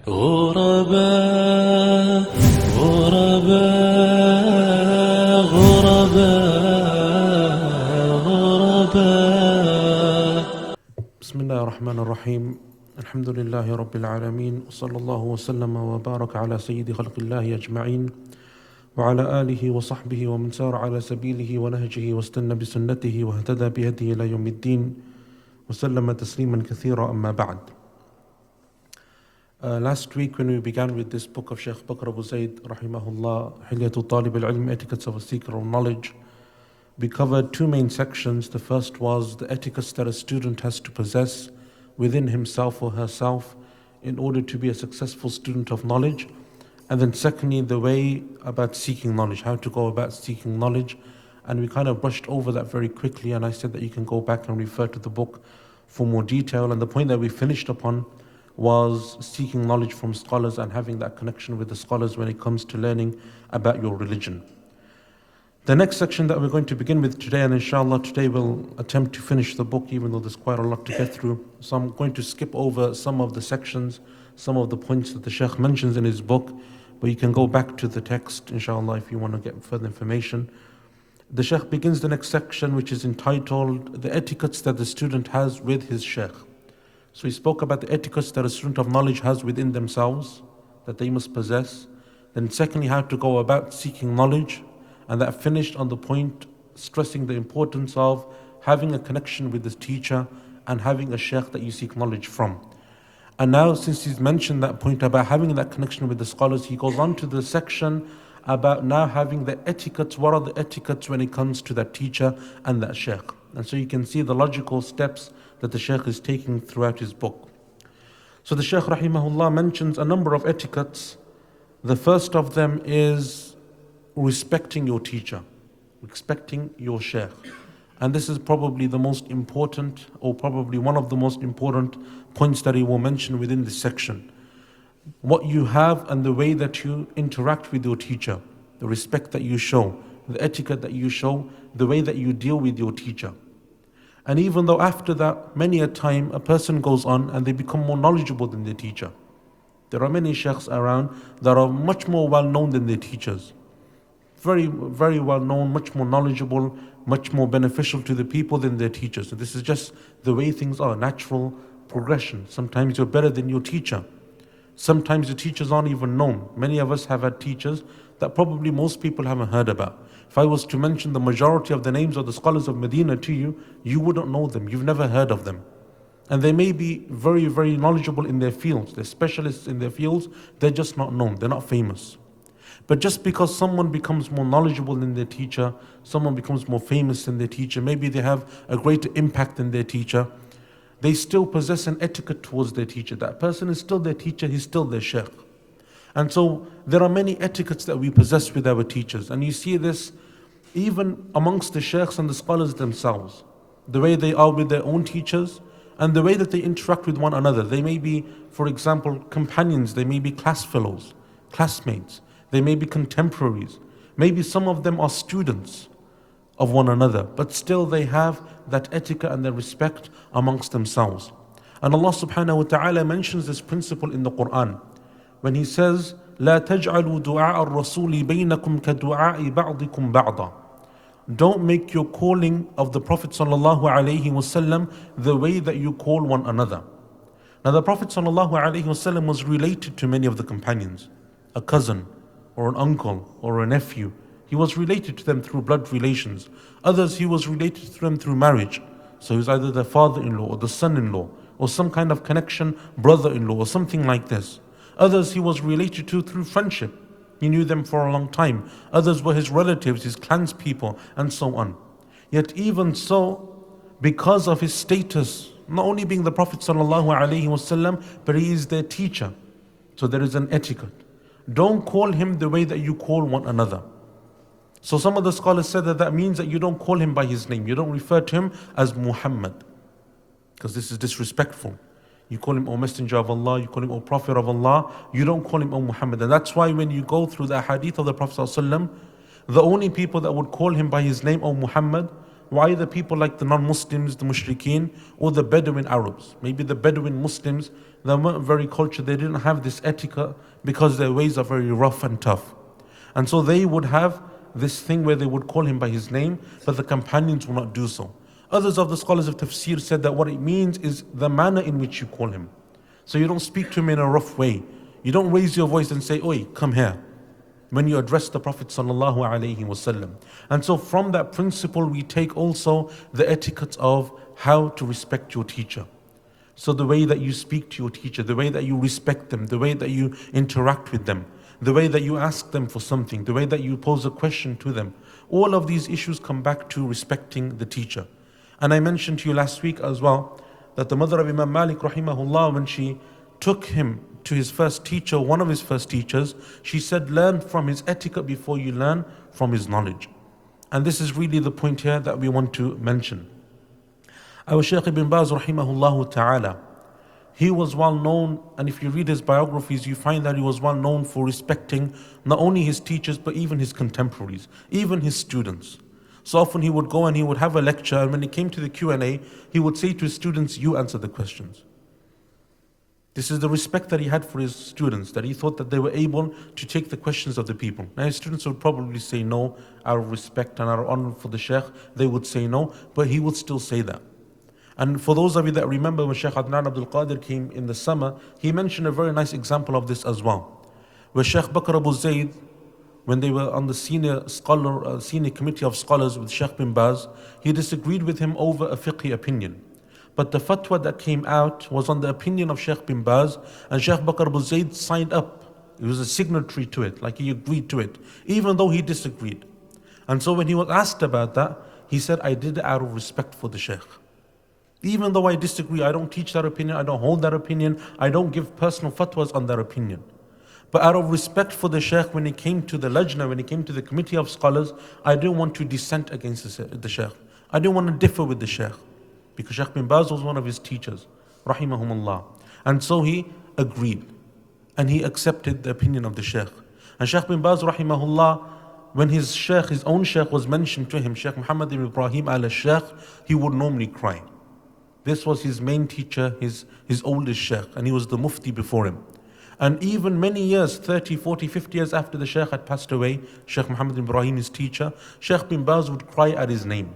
غرباء غرباء غرباء غرباء بسم الله الرحمن الرحيم الحمد لله رب العالمين وصلى الله وسلم وبارك على سيد خلق الله أجمعين وعلى آله وصحبه ومن سار على سبيله ونهجه واستنى بسنته واهتدى بهديه إلى يوم الدين وسلم تسليما كثيرا أما بعد. Last week when we began with this book of Shaykh Bakr Abu Zayd rahimahullah, Hilyatul Talib al-Ilm, Etiquettes of a Seeker of Knowledge, we covered two main sections. The first was the etiquettes that a student has to possess within himself or herself in order to be a successful student of knowledge. And then secondly, the way about seeking knowledge, how to go about seeking knowledge. And we kind of brushed over that very quickly, and I said that you can go back and refer to the book for more detail. And the point that we finished upon was seeking knowledge from scholars and having that connection with the scholars when it comes to learning about your religion. The next section that we're going to begin with today, and inshallah today we'll attempt to finish the book even though there's quite a lot to get through. So I'm going to skip over some of the sections, some of the points that the Shaykh mentions in his book, but you can go back to the text inshallah if you want to get further information. The Shaykh begins the next section, which is entitled The Etiquettes that the Student Has with His Shaykh. So he spoke about the etiquettes that a student of knowledge has within themselves, that they must possess. Then secondly, how to go about seeking knowledge. And that finished on the point stressing the importance of having a connection with the teacher and having a shaykh that you seek knowledge from. And now, since he's mentioned that point about having that connection with the scholars, he goes on to the section about now having the etiquettes. What are the etiquettes when it comes to that teacher and that shaykh? And so you can see the logical steps that the shaykh is taking throughout his book. So the shaykh rahimahullah mentions a number of etiquettes. The first of them is respecting your teacher, respecting your shaykh. And this is probably the most important, or probably one of the most important points that he will mention within this section. What you have and the way that you interact with your teacher, the respect that you show, the etiquette that you show, the way that you deal with your teacher. And even though after that, many a time, a person goes on and they become more knowledgeable than their teacher. There are many shaykhs around that are much more well known than their teachers. Very, very well known, much more knowledgeable, much more beneficial to the people than their teachers. So this is just the way things are, natural progression. Sometimes you're better than your teacher. Sometimes the teachers aren't even known. Many of us have had teachers that probably most people haven't heard about. If I was to mention the majority of the names of the scholars of Medina to you, you wouldn't know them. You've never heard of them. And they may be very, very knowledgeable in their fields. They're specialists in their fields. They're just not known. They're not famous. But just because someone becomes more knowledgeable than their teacher, someone becomes more famous than their teacher, maybe they have a greater impact than their teacher, they still possess an etiquette towards their teacher. That person is still their teacher, he's still their shaykh. And so there are many etiquettes that we possess with our teachers. And you see this even amongst the shaykhs and the scholars themselves. The way they are with their own teachers and the way that they interact with one another. They may be, for example, companions, they may be class fellows, classmates, they may be contemporaries. Maybe some of them are students of one another, but still they have that etiquette and the respect amongst themselves. And Allah subhanahu wa ta'ala mentions this principle in the Quran when He says, لا تجعلوا دعاء الرسول بينكم كدعاء بعضكم بعضا. Don't make your calling of the Prophet sallallahu alaihi wasallam the way that you call one another. Now the Prophet sallallahu alaihi wasallam was related to many of the companions, a cousin or an uncle or a nephew. He was related to them through blood relations. Others he was related to them through marriage. So he was either the father-in-law or the son-in-law or some kind of connection, brother-in-law or something like this. Others he was related to through friendship. He knew them for a long time. Others were his relatives, his clanspeople, and so on. Yet even so, because of his status, not only being the Prophet ﷺ, but he is their teacher. So there is an etiquette. Don't call him the way that you call one another. So some of the scholars said that means that you don't call him by his name. You don't refer to him as Muhammad, because this is disrespectful. You call him O Messenger of Allah, you call him O Prophet of Allah, you don't call him O Muhammad. And that's why when you go through the hadith of the Prophet ﷺ, the only people that would call him by his name O Muhammad were either people like the non-Muslims, the mushrikeen, or the Bedouin Arabs. Maybe the Bedouin Muslims, they weren't very cultured, they didn't have this etiquette because their ways are very rough and tough. And so they would have this thing where they would call him by his name, but the companions will not do so. Others of the scholars of tafsir said that what it means is the manner in which you call him. So you don't speak to him in a rough way. You don't raise your voice and say, "Oi, come here," when you address the Prophet sallallahu alaihi wasallam. And so from that principle we take also the etiquette of how to respect your teacher. So the way that you speak to your teacher, the way that you respect them, the way that you interact with them, the way that you ask them for something, the way that you pose a question to them. All of these issues come back to respecting the teacher. And I mentioned to you last week as well that the mother of Imam Malik rahimahullah, when she took him to his first teacher, one of his first teachers, she said, learn from his etiquette before you learn from his knowledge. And this is really the point here that we want to mention. Our Shaykh Ibn Baz rahimahullah ta'ala, he was well known, and if you read his biographies, you find that he was well known for respecting not only his teachers, but even his contemporaries, even his students. So often he would go and he would have a lecture, and when it came to the Q&A, he would say to his students, you answer the questions. This is the respect that he had for his students, that he thought that they were able to take the questions of the people. Now his students would probably say no, out of respect and out of honor for the Shaykh, they would say no, but he would still say that. And for those of you that remember when Shaykh Adnan Abdul Qadir came in the summer, he mentioned a very nice example of this as well. Where Shaykh Bakr Abu Zayd, when they were on the senior committee of scholars with Shaykh bin Baz, he disagreed with him over a fiqhi opinion. But the fatwa that came out was on the opinion of Shaykh bin Baz, and Shaykh Bakr Abu Zayd signed up. He was a signatory to it, like he agreed to it, even though he disagreed. And so when he was asked about that, he said, I did it out of respect for the Shaykh. Even though I disagree, I don't teach that opinion, I don't hold that opinion, I don't give personal fatwas on that opinion. But out of respect for the Shaykh, when it came to the lajna, when it came to the committee of scholars, I didn't want to dissent against the Shaykh. I didn't want to differ with the Shaykh. Because Shaykh bin Baz was one of his teachers, rahimahumullah. And so he agreed. And he accepted the opinion of the Shaykh. And Shaykh bin Baz, rahimahullah, when his Shaykh, his own Shaykh was mentioned to him, Shaykh Muhammad ibn Ibrahim al-Shaykh, he would normally cry. This was his main teacher, his oldest Shaykh, and he was the Mufti before him. And even many years, 30, 40, 50 years after the Shaykh had passed away, Shaykh Muhammad ibn Ibrahim, his teacher, Shaykh bin Baz would cry at his name.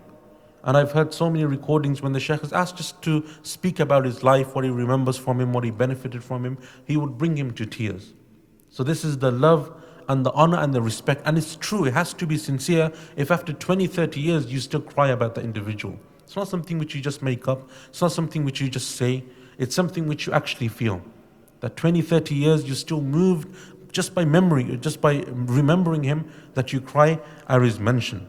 And I've heard so many recordings when the Shaykh is asked just to speak about his life, what he remembers from him, what he benefited from him, he would bring him to tears. So this is the love and the honor and the respect. And it's true, it has to be sincere. If after 20, 30 years you still cry about the individual, it's not something which you just make up, it's not something which you just say, it's something which you actually feel. That 20, 30 years you still moved just by memory, just by remembering him, that you cry at his mention.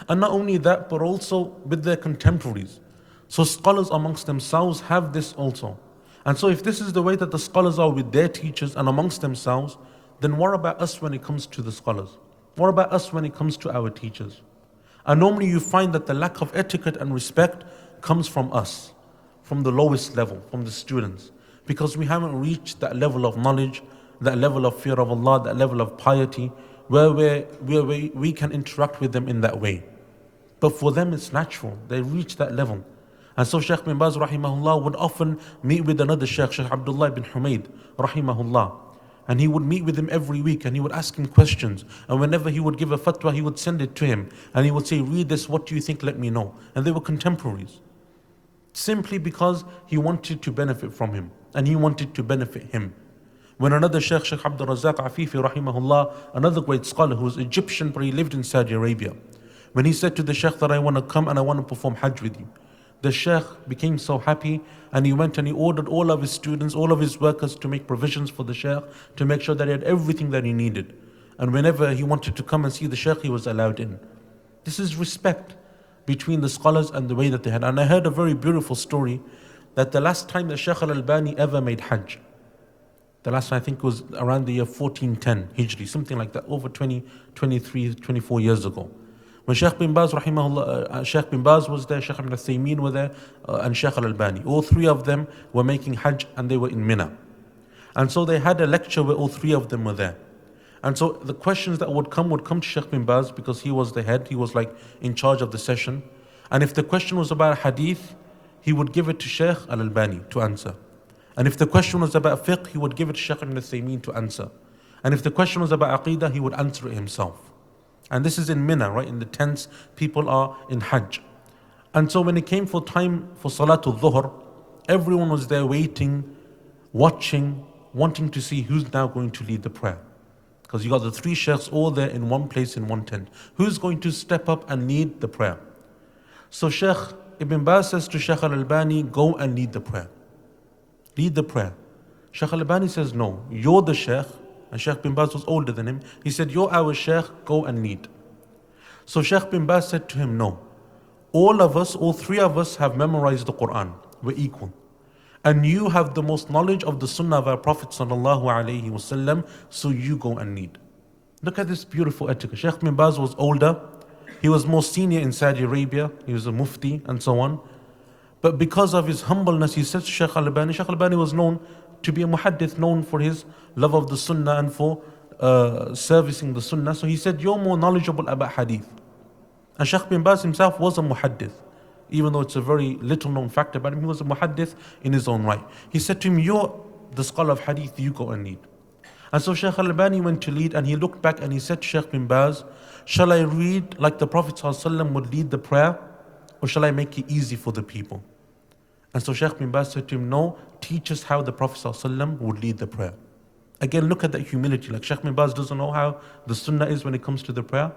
And not only that, but also with their contemporaries. So scholars amongst themselves have this also. And so if this is the way that the scholars are with their teachers and amongst themselves, then what about us when it comes to the scholars? What about us when it comes to our teachers? And normally you find that the lack of etiquette and respect comes from us, from the lowest level, from the students. Because we haven't reached that level of knowledge, that level of fear of Allah, that level of piety, where we can interact with them in that way. But for them it's natural, they reach that level. And so Shaykh bin Baz rahimahullah would often meet with another Shaykh, Shaykh Abdullah bin Humayd rahimahullah. And he would meet with him every week and he would ask him questions. And whenever he would give a fatwa, he would send it to him. And he would say, read this, what do you think, let me know. And they were contemporaries. Simply because he wanted to benefit from him. And he wanted to benefit him. When another Shaykh, Shaykh Abdul Razak Afifi rahimahullah, another great scholar who was Egyptian but he lived in Saudi Arabia, when he said to the Shaykh that I want to come and I want to perform Hajj with you, the Shaykh became so happy and he went and he ordered all of his students, all of his workers to make provisions for the Shaykh, to make sure that he had everything that he needed. And whenever he wanted to come and see the Shaykh, he was allowed in. This is respect between the scholars and the way that they had. And I heard a very beautiful story that the last time that Shaykh al-Albani ever made Hajj, the last time I think was around the year 1410 Hijri, something like that, over 20, 23, 24 years ago. When Shaykh bin Baz rahimahullah, Shaykh bin Baz was there, Shaykh ibn Uthaymeen were there, and Shaykh al-Albani. All three of them were making Hajj and they were in Mina. And so they had a lecture where all three of them were there. And so the questions that would come to Shaykh bin Baz because he was the head, he was like in charge of the session. And if the question was about hadith, he would give it to Shaykh al-Albani to answer. And if the question was about fiqh, he would give it to Shaykh ibn Uthaymeen to answer. And if the question was about aqidah, he would answer it himself. And this is in Mina, right? In the tents, people are in Hajj. And so when it came for time for Salatul Dhuhr, everyone was there waiting, watching, wanting to see who's now going to lead the prayer. Because you got the three sheikhs all there in one place in one tent. Who's going to step up and lead the prayer? So Shaykh Ibn Baz says to Shaykh al-Albani, go and lead the prayer. Lead the prayer. Shaykh al-Albani says, no, you're the Shaykh. And Shaykh bin Baz was older than him. He said, you're our Shaykh, go and lead. So Shaykh bin Baz said to him, no. All of us, all three of us have memorized the Quran. We're equal. And you have the most knowledge of the Sunnah of our Prophet sallallahu alaihi wasallam, so you go and lead. Look at this beautiful etiquette. Shaykh bin Baz was older. He was more senior in Saudi Arabia. He was a mufti and so on. But because of his humbleness, he said to Shaykh al-Albani, Shaykh al-Albani was known to be a muhaddith, known for his love of the Sunnah and for servicing the Sunnah. So he said, you're more knowledgeable about hadith. And Shaykh bin Baz himself was a muhaddith. Even though it's a very little known fact about him, he was a muhaddith in his own right. He said to him, you're the scholar of hadith, you go and lead. And so Shaykh al-Albani went to lead, and he looked back and he said to Shaykh bin Baz, shall I read like the Prophet ﷺ would lead the prayer, or shall I make it easy for the people? And so Shaykh bin Baz said to him, no, teach us how the Prophet ﷺ would lead the prayer. Again, look at that humility. Like Shaykh bin Baz doesn't know how the sunnah is when it comes to the prayer.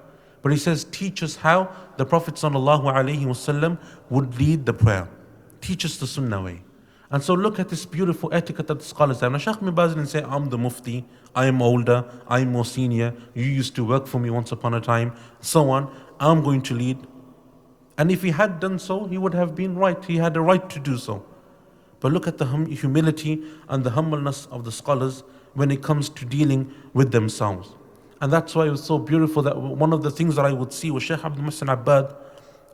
But he says, teach us how the Prophet ﷺ would lead the prayer. Teach us the sunnah way. And so look at this beautiful etiquette that the scholars have. Now Shaykh bin Baz didn't say, I'm the mufti, I am older, I am more senior, you used to work for me once upon a time, so on, I'm going to lead. And if he had done so, he would have been right. He had a right to do so. But look at the humility and the humbleness of the scholars when it comes to dealing with themselves. And that's why it was so beautiful that one of the things that I would see was Shaykh Abdul Muhsin Abbad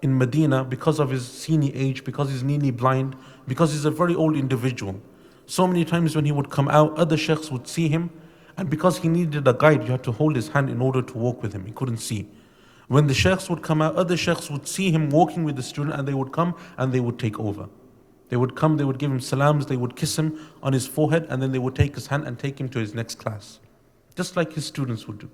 in Medina, because of his senior age, because he's nearly blind, because he's a very old individual. So many times when he would come out, other sheikhs would see him, and because he needed a guide, you had to hold his hand in order to walk with him. He couldn't see. When the sheikhs would come out, other sheikhs would see him walking with the student, and they would come and they would take over. They would come, they would give him salams, they would kiss him on his forehead, and then they would take his hand and take him to his next class. Just like his students would do.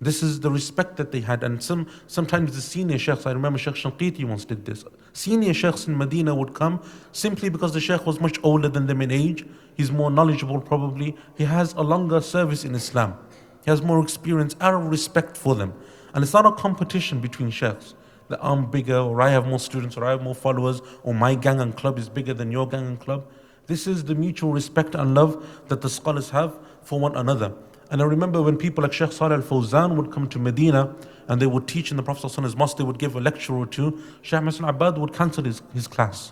This is the respect that they had. And sometimes the senior sheikhs, I remember Shaykh Shanqiti once did this. Senior sheikhs in Medina would come simply because the sheikh was much older than them in age. He's more knowledgeable probably. He has a longer service in Islam. He has more experience out of respect for them. And it's not a competition between sheikhs. That I'm bigger, or I have more students, or I have more followers, or my gang and club is bigger than your gang and club. This is the mutual respect and love that the scholars have for one another. And I remember when people like Shaykh Salih al-Fawzan would come to Medina and they would teach in the Prophet ﷺ's mosque, they would give a lecture or two, Shaykh Muhsin Abbad would cancel his class.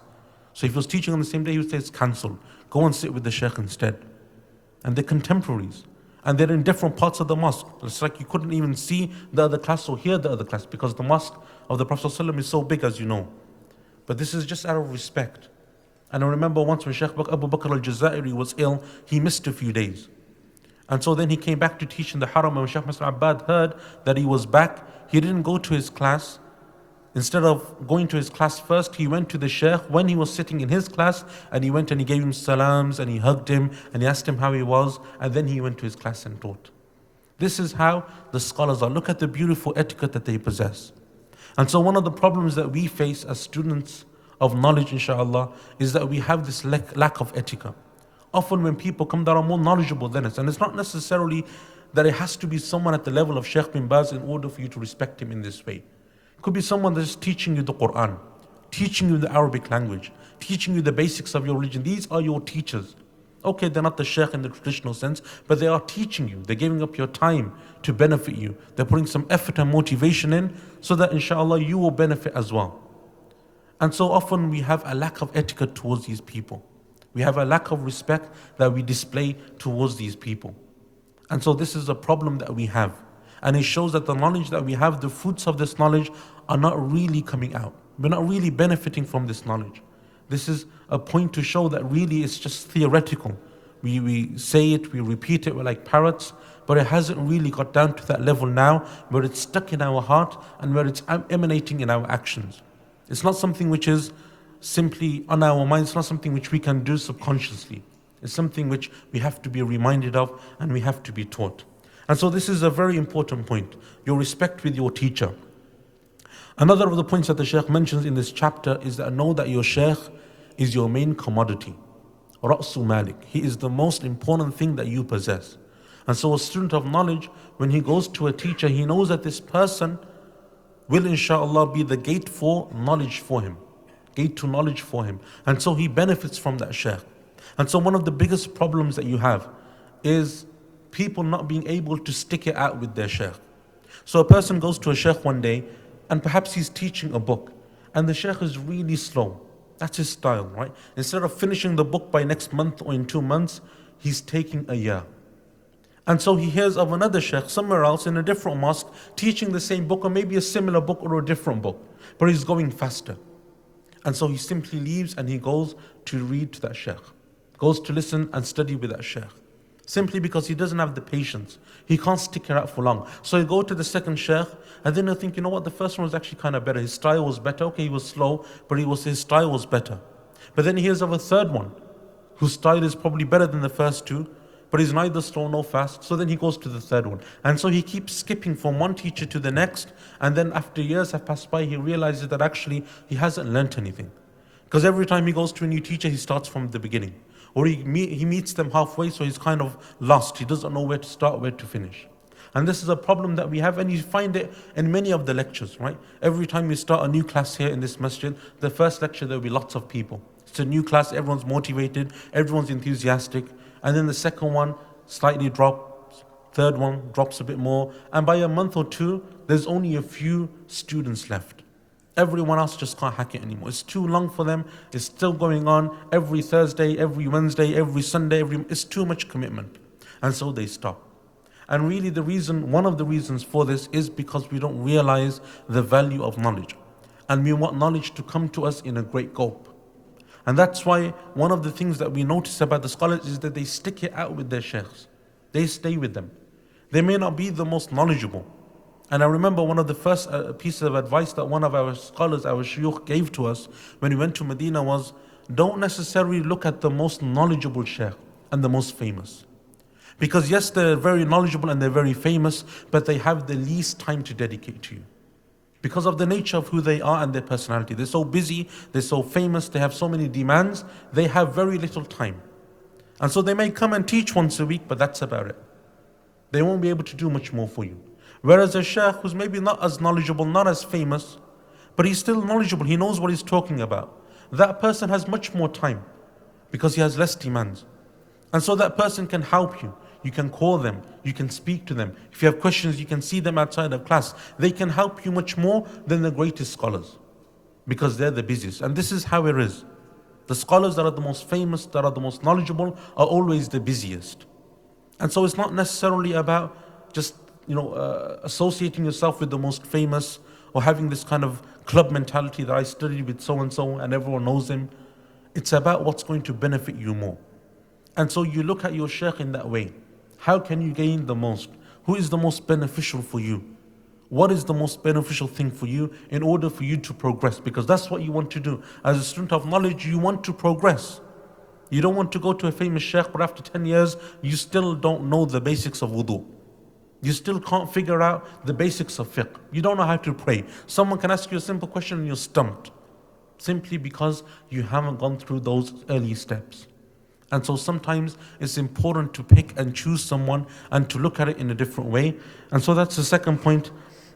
So if he was teaching on the same day, he would say it's cancelled. Go and sit with the Shaykh instead. And they're contemporaries. And they're in different parts of the mosque. It's like you couldn't even see the other class or hear the other class because the mosque of the Prophet ﷺ is so big, as you know. But this is just out of respect. And I remember once when Shaykh Abu Bakr al-Jazairi was ill, he missed a few days. And so then he came back to teach in the Haram, and when Shaykh Muhsin Abbad heard that he was back, he didn't go to his class. Instead of going to his class first, he went to the Shaykh when he was sitting in his class, and he went and he gave him salams, and he hugged him, and he asked him how he was, and then he went to his class and taught. This is how the scholars are. Look at the beautiful etiquette that they possess. And so one of the problems that we face as students of knowledge, inshallah, is that we have this lack of etiquette. Often when people come that are more knowledgeable than us, and it's not necessarily that it has to be someone at the level of Shaykh bin Baz in order for you to respect him in this way. It could be someone that's teaching you the Quran, teaching you the Arabic language, teaching you the basics of your religion. These are your teachers. Okay, they're not the Shaykh in the traditional sense, but they are teaching you. They're giving up your time to benefit you. They're putting some effort and motivation in so that inshallah you will benefit as well. And so often we have a lack of etiquette towards these people. We have a lack of respect that we display towards these people. And so this is a problem that we have. And it shows that the knowledge that we have, the fruits of this knowledge are not really coming out. We're not really benefiting from this knowledge. This is a point to show that really it's just theoretical. We say it, we repeat it, we're like parrots, but it hasn't really got down to that level now where it's stuck in our heart and where it's emanating in our actions. It's not something which is simply on our minds. It's not something which we can do subconsciously. It's something which we have to be reminded of and we have to be taught. And so this is a very important point, your respect with your teacher. Another of the points that the Shaykh mentions in this chapter is that know that your Shaykh is your main commodity. Ra'su Malik. He is the most important thing that you possess. And so a student of knowledge, when he goes to a teacher, he knows that this person will inshallah be the gate for knowledge for him. Gate to knowledge for him. And so he benefits from that Shaykh. And so one of the biggest problems that you have is people not being able to stick it out with their Shaykh. So a person goes to a Shaykh one day and perhaps he's teaching a book and the Shaykh is really slow. That's his style, right? Instead of finishing the book by next month or in 2 months, he's taking a year. And so he hears of another Shaykh somewhere else in a different mosque teaching the same book or maybe a similar book or a different book, but he's going faster. And so he simply leaves and he goes to read to that Shaykh, goes to listen and study with that Shaykh. Simply because he doesn't have the patience. He can't stick it out for long. So he go to the second Shaykh and then he'll think, you know what, the first one was actually kind of better. His style was better. Okay, he was slow, but his style was better. But then he hears of a third one whose style is probably better than the first two, but he's neither slow nor fast. So then he goes to the third one. And so he keeps skipping from one teacher to the next. And then after years have passed by, he realizes that actually he hasn't learnt anything. Because every time he goes to a new teacher, he starts from the beginning. Or he meets them halfway, so he's kind of lost. He doesn't know where to start, where to finish. And this is a problem that we have, and you find it in many of the lectures, right? Every time you start a new class here in this masjid, the first lecture there will be lots of people. It's a new class, everyone's motivated, everyone's enthusiastic. And then the second one slightly drops, third one drops a bit more. And by a month or two, there's only a few students left. Everyone else just can't hack it anymore. It's too long for them. It's still going on every Thursday, every Wednesday, every Sunday. It's too much commitment. And so they stop. And really one of the reasons for this is because we don't realize the value of knowledge. And we want knowledge to come to us in a great gulp. And that's why one of the things that we notice about the scholars is that they stick it out with their sheikhs. They stay with them. They may not be the most knowledgeable. And I remember one of the first pieces of advice that one of our scholars, our shuyukh, gave to us when we went to Medina was, don't necessarily look at the most knowledgeable shaykh and the most famous. Because yes, they're very knowledgeable and they're very famous, but they have the least time to dedicate to you. Because of the nature of who they are and their personality. They're so busy, they're so famous, they have so many demands, they have very little time. And so they may come and teach once a week, but that's about it. They won't be able to do much more for you. Whereas a shaykh who's maybe not as knowledgeable, not as famous, but he's still knowledgeable, he knows what he's talking about. That person has much more time because he has less demands. And so that person can help you. You can call them, you can speak to them. If you have questions, you can see them outside of class. They can help you much more than the greatest scholars because they're the busiest. And this is how it is. The scholars that are the most famous, that are the most knowledgeable, are always the busiest. And so it's not necessarily about just associating yourself with the most famous or having this kind of club mentality that I studied with so-and-so and everyone knows him. It's about what's going to benefit you more. And so you look at your shaykh in that way. How can you gain the most? Who is the most beneficial for you? What is the most beneficial thing for you in order for you to progress? Because that's what you want to do. As a student of knowledge, you want to progress. You don't want to go to a famous shaykh, but after 10 years, you still don't know the basics of wudu. You still can't figure out the basics of fiqh. You don't know how to pray. Someone can ask you a simple question and you're stumped. Simply because you haven't gone through those early steps. And so sometimes it's important to pick and choose someone and to look at it in a different way. And so that's the second point.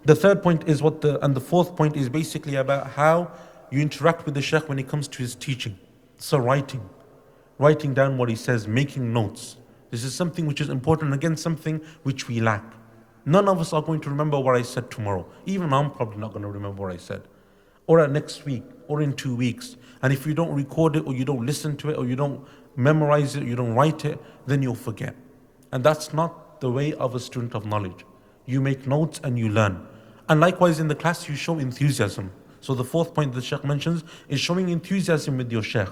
The third point is and the fourth point is basically about how you interact with the shaykh when it comes to his teaching. So writing down what he says, making notes. This is something which is important, again, something which we lack. None of us are going to remember what I said tomorrow. Even I'm probably not going to remember what I said. Or next week, or in 2 weeks. And if you don't record it, or you don't listen to it, or you don't memorize it, you don't write it, then you'll forget. And that's not the way of a student of knowledge. You make notes and you learn. And likewise in the class you show enthusiasm. So the fourth point the Shaykh mentions is showing enthusiasm with your Shaykh.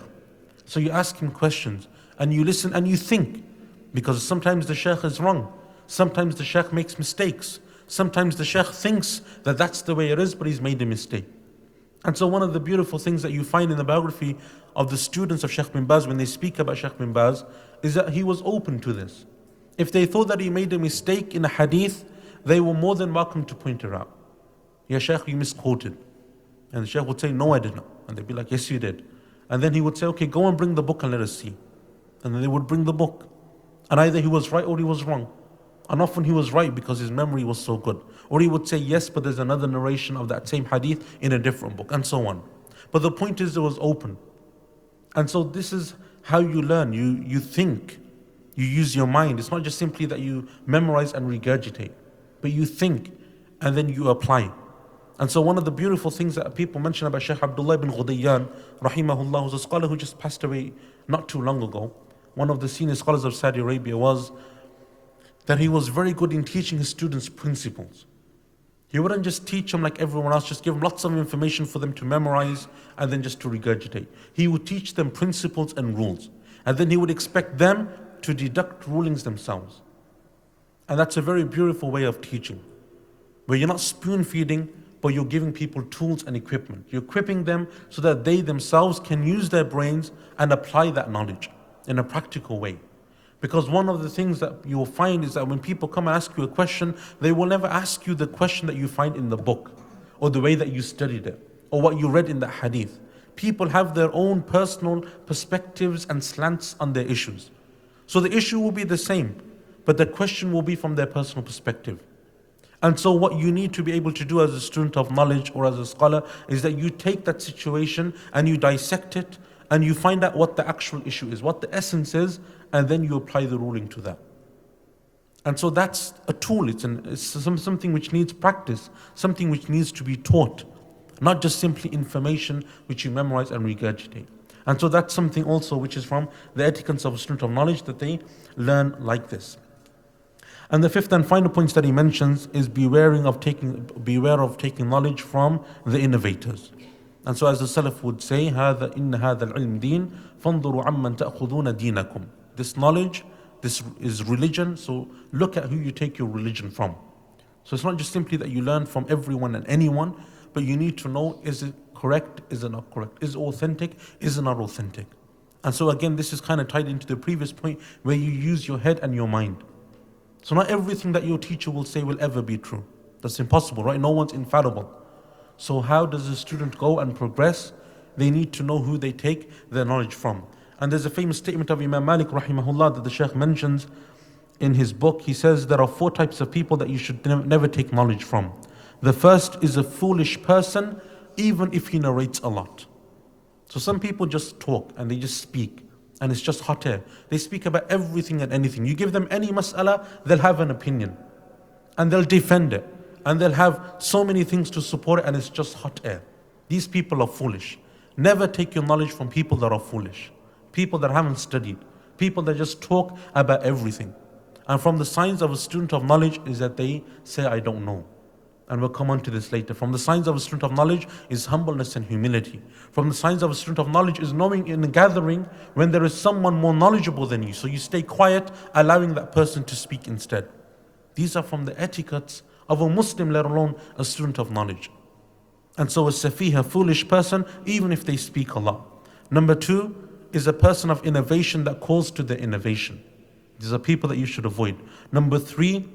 So you ask him questions and you listen and you think. Because sometimes the Shaykh is wrong. Sometimes the Shaykh makes mistakes. Sometimes the Shaykh thinks that that's the way it is, but he's made a mistake. And so one of the beautiful things that you find in the biography of the students of Sheikh bin Baz when they speak about Sheikh bin Baz is that he was open to this. If they thought that he made a mistake in a hadith, they were more than welcome to point it out. Ya Shaykh, you misquoted. And the Shaykh would say, no, I did not. And they'd be like, yes, you did. And then he would say, okay, go and bring the book and let us see. And then they would bring the book. And either he was right or he was wrong. And often he was right because his memory was so good. Or he would say, yes, but there's another narration of that same hadith in a different book, and so on. But the point is, it was open. And so this is how you learn. You think, you use your mind. It's not just simply that you memorize and regurgitate, but you think and then you apply. And so one of the beautiful things that people mention about Shaykh Abdullah ibn Ghudayyan, rahimahullah, who's a scholar who just passed away not too long ago, one of the senior scholars of Saudi Arabia, was that he was very good in teaching his students principles. He wouldn't just teach them like everyone else, just give them lots of information for them to memorize and then just to regurgitate. He would teach them principles and rules. And then he would expect them to deduct rulings themselves. And that's a very beautiful way of teaching, where you're not spoon feeding, but you're giving people tools and equipment. You're equipping them so that they themselves can use their brains and apply that knowledge in a practical way. Because one of the things that you'll find is that when people come and ask you a question, they will never ask you the question that you find in the book, or the way that you studied it, or what you read in the hadith. People have their own personal perspectives and slants on their issues. So the issue will be the same, but the question will be from their personal perspective. And so what you need to be able to do as a student of knowledge or as a scholar is that you take that situation and you dissect it and you find out what the actual issue is, what the essence is, and then you apply the ruling to that. And so that's a tool, it's something which needs practice, something which needs to be taught, not just simply information which you memorize and regurgitate. And so that's something also which is from the etiquettes of a student of knowledge, that they learn like this. And the fifth and final point that he mentions is beware of taking knowledge from the innovators. And so as the Salaf would say, إِنَّ هَذَا الْعِلْمِ دِينٌ فَانْظُرُوا عَمَّنْ تَأْخُذُونَ دِينَكُمْ. This knowledge, this is religion, so look at who you take your religion from. So it's not just simply that you learn from everyone and anyone, but you need to know, is it correct, is it not correct? Is it authentic, is it not authentic? And so again, this is kind of tied into the previous point where you use your head and your mind. So not everything that your teacher will say will ever be true. That's impossible, right? No one's infallible. So how does a student go and progress? They need to know who they take their knowledge from. And there's a famous statement of Imam Malik rahimahullah that the Shaykh mentions in his book. He says there are 4 types of people that you should never take knowledge from. The first is a foolish person, even if he narrates a lot. So some people just talk and they just speak, and it's just hot air. They speak about everything and anything. You give them any mas'ala, they'll have an opinion. And they'll defend it. And they'll have so many things to support it, and it's just hot air. These people are foolish. Never take your knowledge from people that are foolish. People that haven't studied. People that just talk about everything. And from the signs of a student of knowledge is that they say, I don't know. And we'll come on to this later. From the signs of a student of knowledge is humbleness and humility. From the signs of a student of knowledge is knowing in a gathering when there is someone more knowledgeable than you. So you stay quiet, allowing that person to speak instead. These are from the etiquettes of a Muslim, let alone a student of knowledge. And so a safih, a foolish person, even if they speak a lot. Number 2 is a person of innovation that calls to the innovation. These are people that you should avoid. Number 3,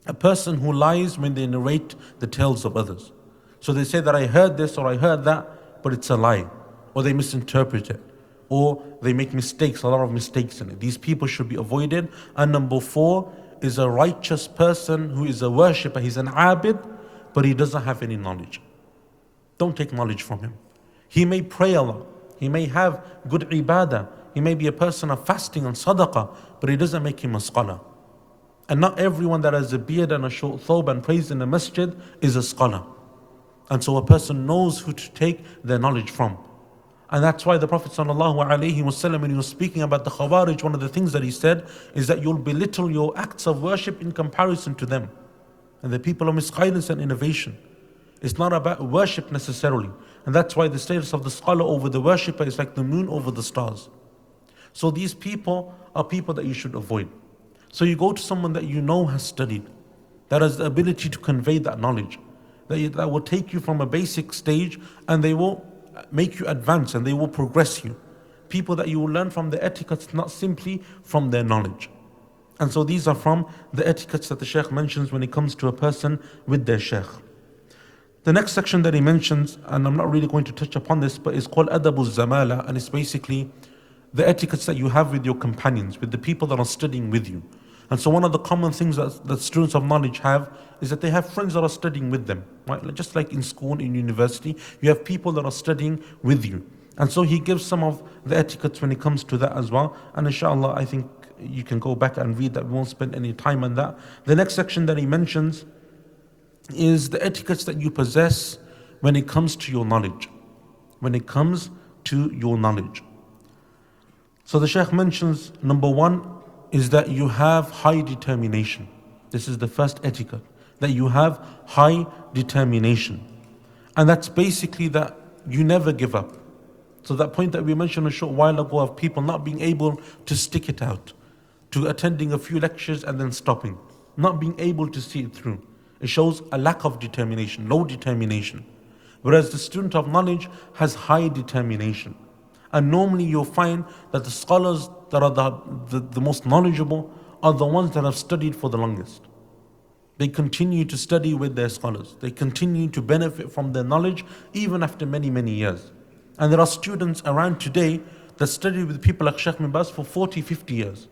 a person who lies when they narrate the tales of others. So they say that I heard this or I heard that, but it's a lie. Or they misinterpret it. Or they make mistakes, a lot of mistakes in it. These people should be avoided. And number 4 is a righteous person who is a worshipper. He's an abid, but he doesn't have any knowledge. Don't take knowledge from him. He may pray a lot. He may have good ibadah. He may be a person of fasting and sadaqah, but it doesn't make him a scholar. And not everyone that has a beard and a short thobe and prays in the masjid is a scholar. And so a person knows who to take their knowledge from. And that's why the Prophet ﷺ, when he was speaking about the Khawarij, one of the things that he said is that you'll belittle your acts of worship in comparison to them. And the people of misguidance and innovation. It's not about worship necessarily. And that's why the status of the scholar over the worshipper is like the moon over the stars. So these people are people that you should avoid. So you go to someone that you know has studied, that has the ability to convey that knowledge, that will take you from a basic stage, and they will make you advance and they will progress you. People that you will learn from the etiquettes, not simply from their knowledge. And so these are from the etiquettes that the Shaykh mentions when it comes to a person with their Shaykh. The next section that he mentions, and I'm not really going to touch upon this, but it's called Adabul Zamala, and it's basically the etiquettes that you have with your companions, with the people that are studying with you. And so one of the common things that students of knowledge have is that they have friends that are studying with them, right? Just like in school, in university, you have people that are studying with you. And so he gives some of the etiquettes when it comes to that as well. And inshallah, I think you can go back and read that. We won't spend any time on that. The next section that he mentions is the etiquettes that you possess when it comes to your knowledge. When it comes to your knowledge. So the Shaykh mentions, number one is that you have high determination. This is the first etiquette, that you have high determination. And that's basically that you never give up. So that point that we mentioned a short while ago of people not being able to stick it out, to attending a few lectures and then stopping, not being able to see it through. It shows a lack of determination, low determination. Whereas the student of knowledge has high determination. And normally you'll find that the scholars that are the most knowledgeable are the ones that have studied for the longest. They continue to study with their scholars. They continue to benefit from their knowledge even after many, many years. And there are students around today that study with people like Shaykh bin Baz for 40, 50 years.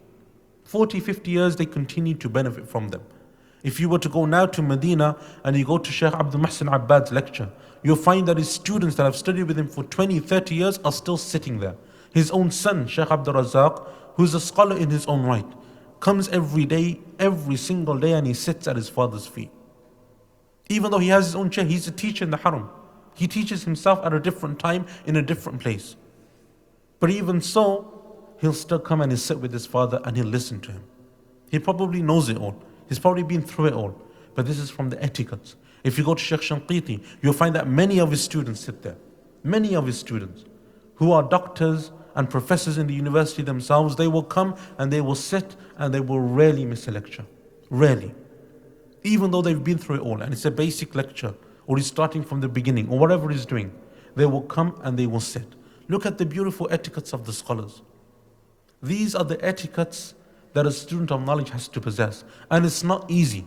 40, 50 years they continue to benefit from them. If you were to go now to Medina and you go to Shaykh Abdul Muhsin Abbad's lecture, you'll find that his students that have studied with him for 20, 30 years are still sitting there. His own son, Shaykh Abdul Razak, who's a scholar in his own right, comes every day, every single day, and he sits at his father's feet. Even though he has his own chair, he's a teacher in the haram. He teaches himself at a different time, in a different place. But even so, he'll still come and he'll sit with his father and he'll listen to him. He probably knows it all. He's probably been through it all. But this is from the etiquettes. If you go to Shaykh Shanqiti, you'll find that many of his students sit there. Many of his students who are doctors and professors in the university themselves, they will come and they will sit and they will rarely miss a lecture. Rarely. Even though they've been through it all and it's a basic lecture, or he's starting from the beginning, or whatever he's doing, they will come and they will sit. Look at the beautiful etiquettes of the scholars. These are the etiquettes that a student of knowledge has to possess. And it's not easy.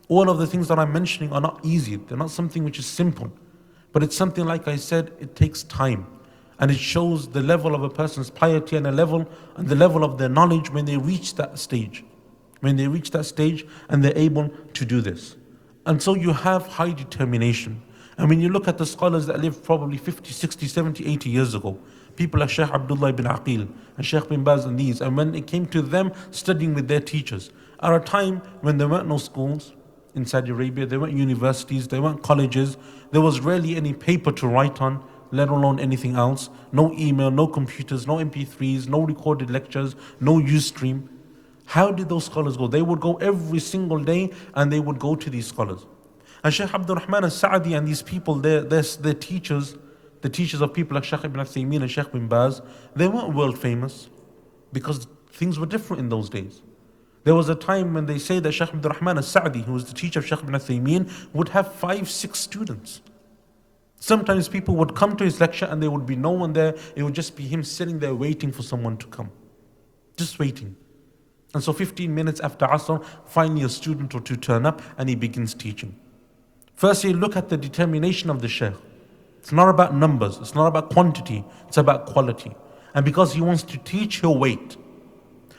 All of the things that I'm mentioning are not easy. They're not something which is simple. But it's something, like I said, it takes time. And it shows the level of a person's piety and the level of their knowledge when they reach that stage. When they reach that stage and they're able to do this. And so you have high determination. And when you look at the scholars that lived probably 50, 60, 70, 80 years ago, people like Shaykh Abdullah ibn Aqil and Shaykh bin Baz and these, and when it came to them studying with their teachers, at a time when there weren't no schools in Saudi Arabia, there weren't universities, there weren't colleges, there was rarely any paper to write on, let alone anything else, no email, no computers, no MP3s, no recorded lectures, no Ustream. How did those scholars go? They would go every single day and they would go to these scholars. And Shaykh Abdul Rahman al-Sa'di and these people, their teachers, the teachers of people like Shaykh ibn Uthaymeen and Shaykh bin Baz, they weren't world famous because things were different in those days. There was a time when they say that Shaykh Abdul Rahman al-Sa'di, who was the teacher of Shaykh ibn Uthaymeen, would have 5, 6 students. Sometimes people would come to his lecture and there would be no one there. It would just be him sitting there waiting for someone to come. Just waiting. And so 15 minutes after Asr, finally a student or two turn up and he begins teaching. Firstly, look at the determination of the Shaykh. It's not about numbers, it's not about quantity, it's about quality. And because he wants to teach, he'll wait.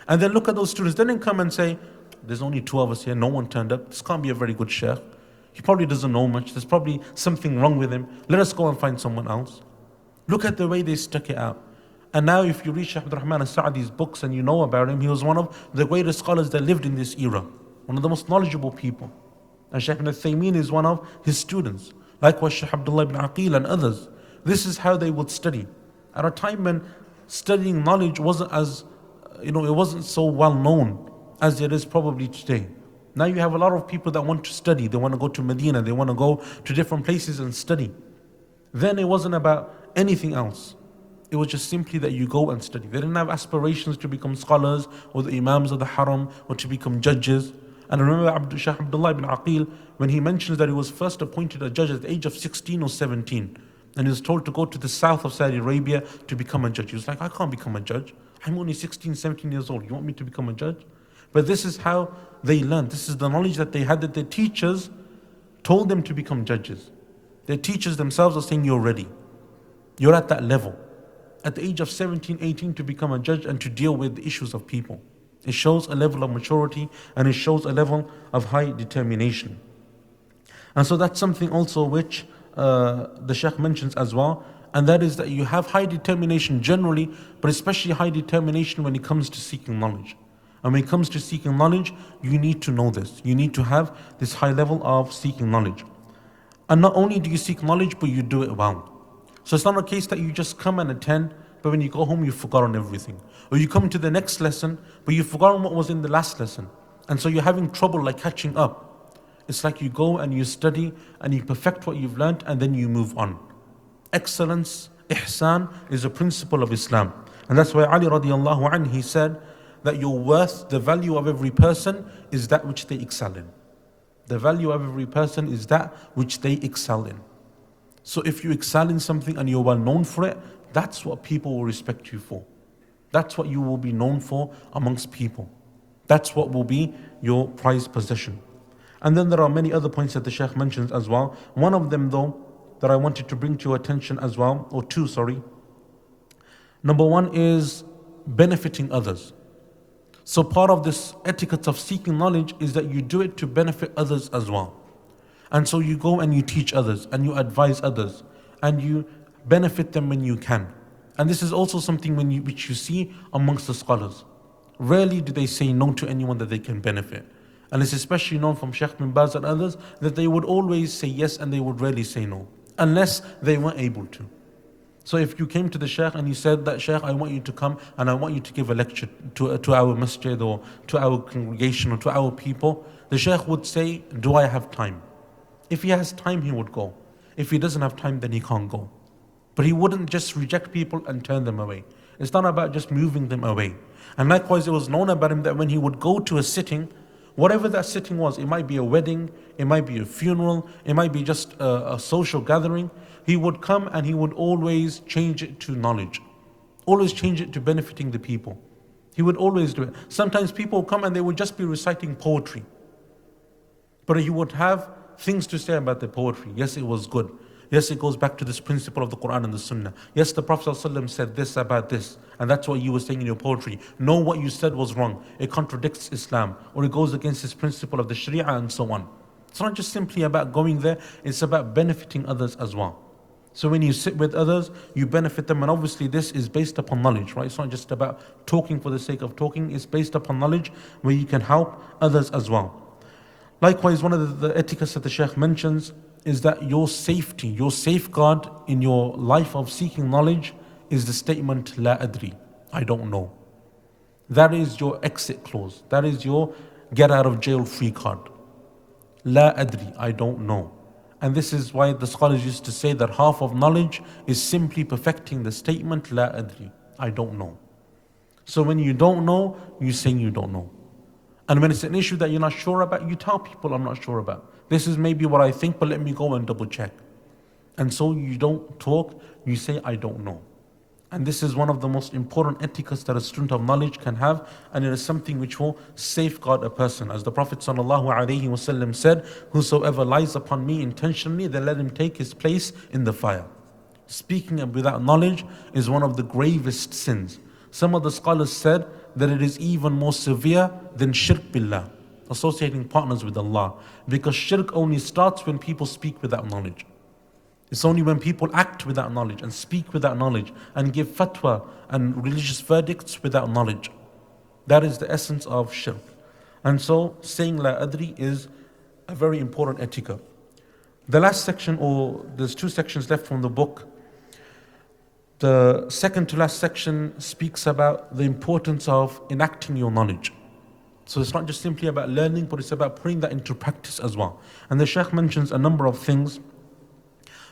And then look at those students. They didn't come and say, there's only 2 of us here, no one turned up. This can't be a very good Shaykh. He probably doesn't know much. There's probably something wrong with him. Let us go and find someone else. Look at the way they stuck it out. And now if you read Shaykh Abdul Rahman al-Sa'di's books and you know about him, he was one of the greatest scholars that lived in this era. One of the most knowledgeable people. And Shaykh ibn Uthaymeen is one of his students. Likewise Shaykh Abdullah ibn Aqil and others. This is how they would study. At a time when studying knowledge wasn't as, it wasn't so well known as it is probably today. Now you have a lot of people that want to study. They want to go to Medina. They want to go to different places and study. Then it wasn't about anything else. It was just simply that you go and study. They didn't have aspirations to become scholars or the imams of the haram or to become judges. And I remember Shaykh Abdullah ibn Aqil, when he mentions that he was first appointed a judge at the age of 16 or 17, and he was told to go to the south of Saudi Arabia to become a judge. He was like, I can't become a judge. I'm only 16, 17 years old. You want me to become a judge? But this is how they learned. This is the knowledge that they had, that their teachers told them to become judges. Their teachers themselves are saying, you're ready. You're at that level. At the age of 17, 18 to become a judge and to deal with the issues of people. It shows a level of maturity and it shows a level of high determination. And so that's something also which the Shaykh mentions as well. And that is that you have high determination generally, but especially high determination when it comes to seeking knowledge. And when it comes to seeking knowledge, you need to know this. You need to have this high level of seeking knowledge. And not only do you seek knowledge, but you do it well. So it's not a case that you just come and attend, but when you go home, you've forgotten everything. Or you come to the next lesson, but you've forgotten what was in the last lesson. And so you're having trouble like catching up. It's like you go and you study and you perfect what you've learned and then you move on. Excellence, ihsan, is a principle of Islam. And that's why Ali radiallahu anhu, he said that your worth, the value of every person is that which they excel in. The value of every person is that which they excel in. So if you excel in something and you're well known for it, that's what people will respect you for. That's what you will be known for amongst people. That's what will be your prized possession. And then there are many other points that the Shaykh mentions as well. One of them though, that I wanted to bring to your attention as well, or two, sorry. Number one is benefiting others. So part of this etiquette of seeking knowledge is that you do it to benefit others as well. And so you go and you teach others and you advise others and you benefit them when you can. And this is also something which you see amongst the scholars. Rarely do they say no to anyone that they can benefit. And it's especially known from Shaykh bin Baz and others that they would always say yes and they would rarely say no, unless they weren't able to. So if you came to the Shaykh and you said that, Shaykh, I want you to come and I want you to give a lecture to our masjid or to our congregation or to our people, the Shaykh would say, do I have time? If he has time, he would go. If he doesn't have time, then he can't go. But he wouldn't just reject people and turn them away. It's not about just moving them away. And likewise, it was known about him that when he would go to a sitting, whatever that sitting was, it might be a wedding, it might be a funeral, it might be just a social gathering, he would come and he would always change it to knowledge. Always change it to benefiting the people. He would always do it. Sometimes people would come and they would just be reciting poetry. But he would have things to say about the poetry. Yes, it was good. Yes, it goes back to this principle of the Quran and the Sunnah. Yes, the Prophet ﷺ said this about this, and that's what you were saying in your poetry. No, what you said was wrong. It contradicts Islam, or it goes against this principle of the Sharia and so on. It's not just simply about going there, it's about benefiting others as well. So when you sit with others, you benefit them, and obviously this is based upon knowledge, right? It's not just about talking for the sake of talking, it's based upon knowledge where you can help others as well. Likewise, one of the etiquettes that the Shaykh mentions is that your safety, your safeguard in your life of seeking knowledge is the statement, La adri, I don't know. That is your exit clause. That is your get out of jail free card. La adri, I don't know. And this is why the scholars used to say that half of knowledge is simply perfecting the statement, La adri, I don't know. So when you don't know, you're saying you don't know. And when it's an issue that you're not sure about, you tell people, I'm not sure about. This is maybe what I think, but let me go and double check. And so you don't talk, you say, I don't know. And this is one of the most important etiquettes that a student of knowledge can have, and it is something which will safeguard a person. As the Prophet ﷺ said, whosoever lies upon me intentionally, then let him take his place in the fire. Speaking without knowledge is one of the gravest sins. Some of the scholars said that it is even more severe than shirk billah, associating partners with Allah. Because shirk only starts when people speak without knowledge. It's only when people act without knowledge and speak without knowledge and give fatwa and religious verdicts without knowledge. That is the essence of shirk. And so saying La adri is a very important etiquette. The last section, or there's two sections left from the book. The second to last section speaks about the importance of enacting your knowledge. So it's not just simply about learning, but it's about putting that into practice as well. And the Shaykh mentions a number of things.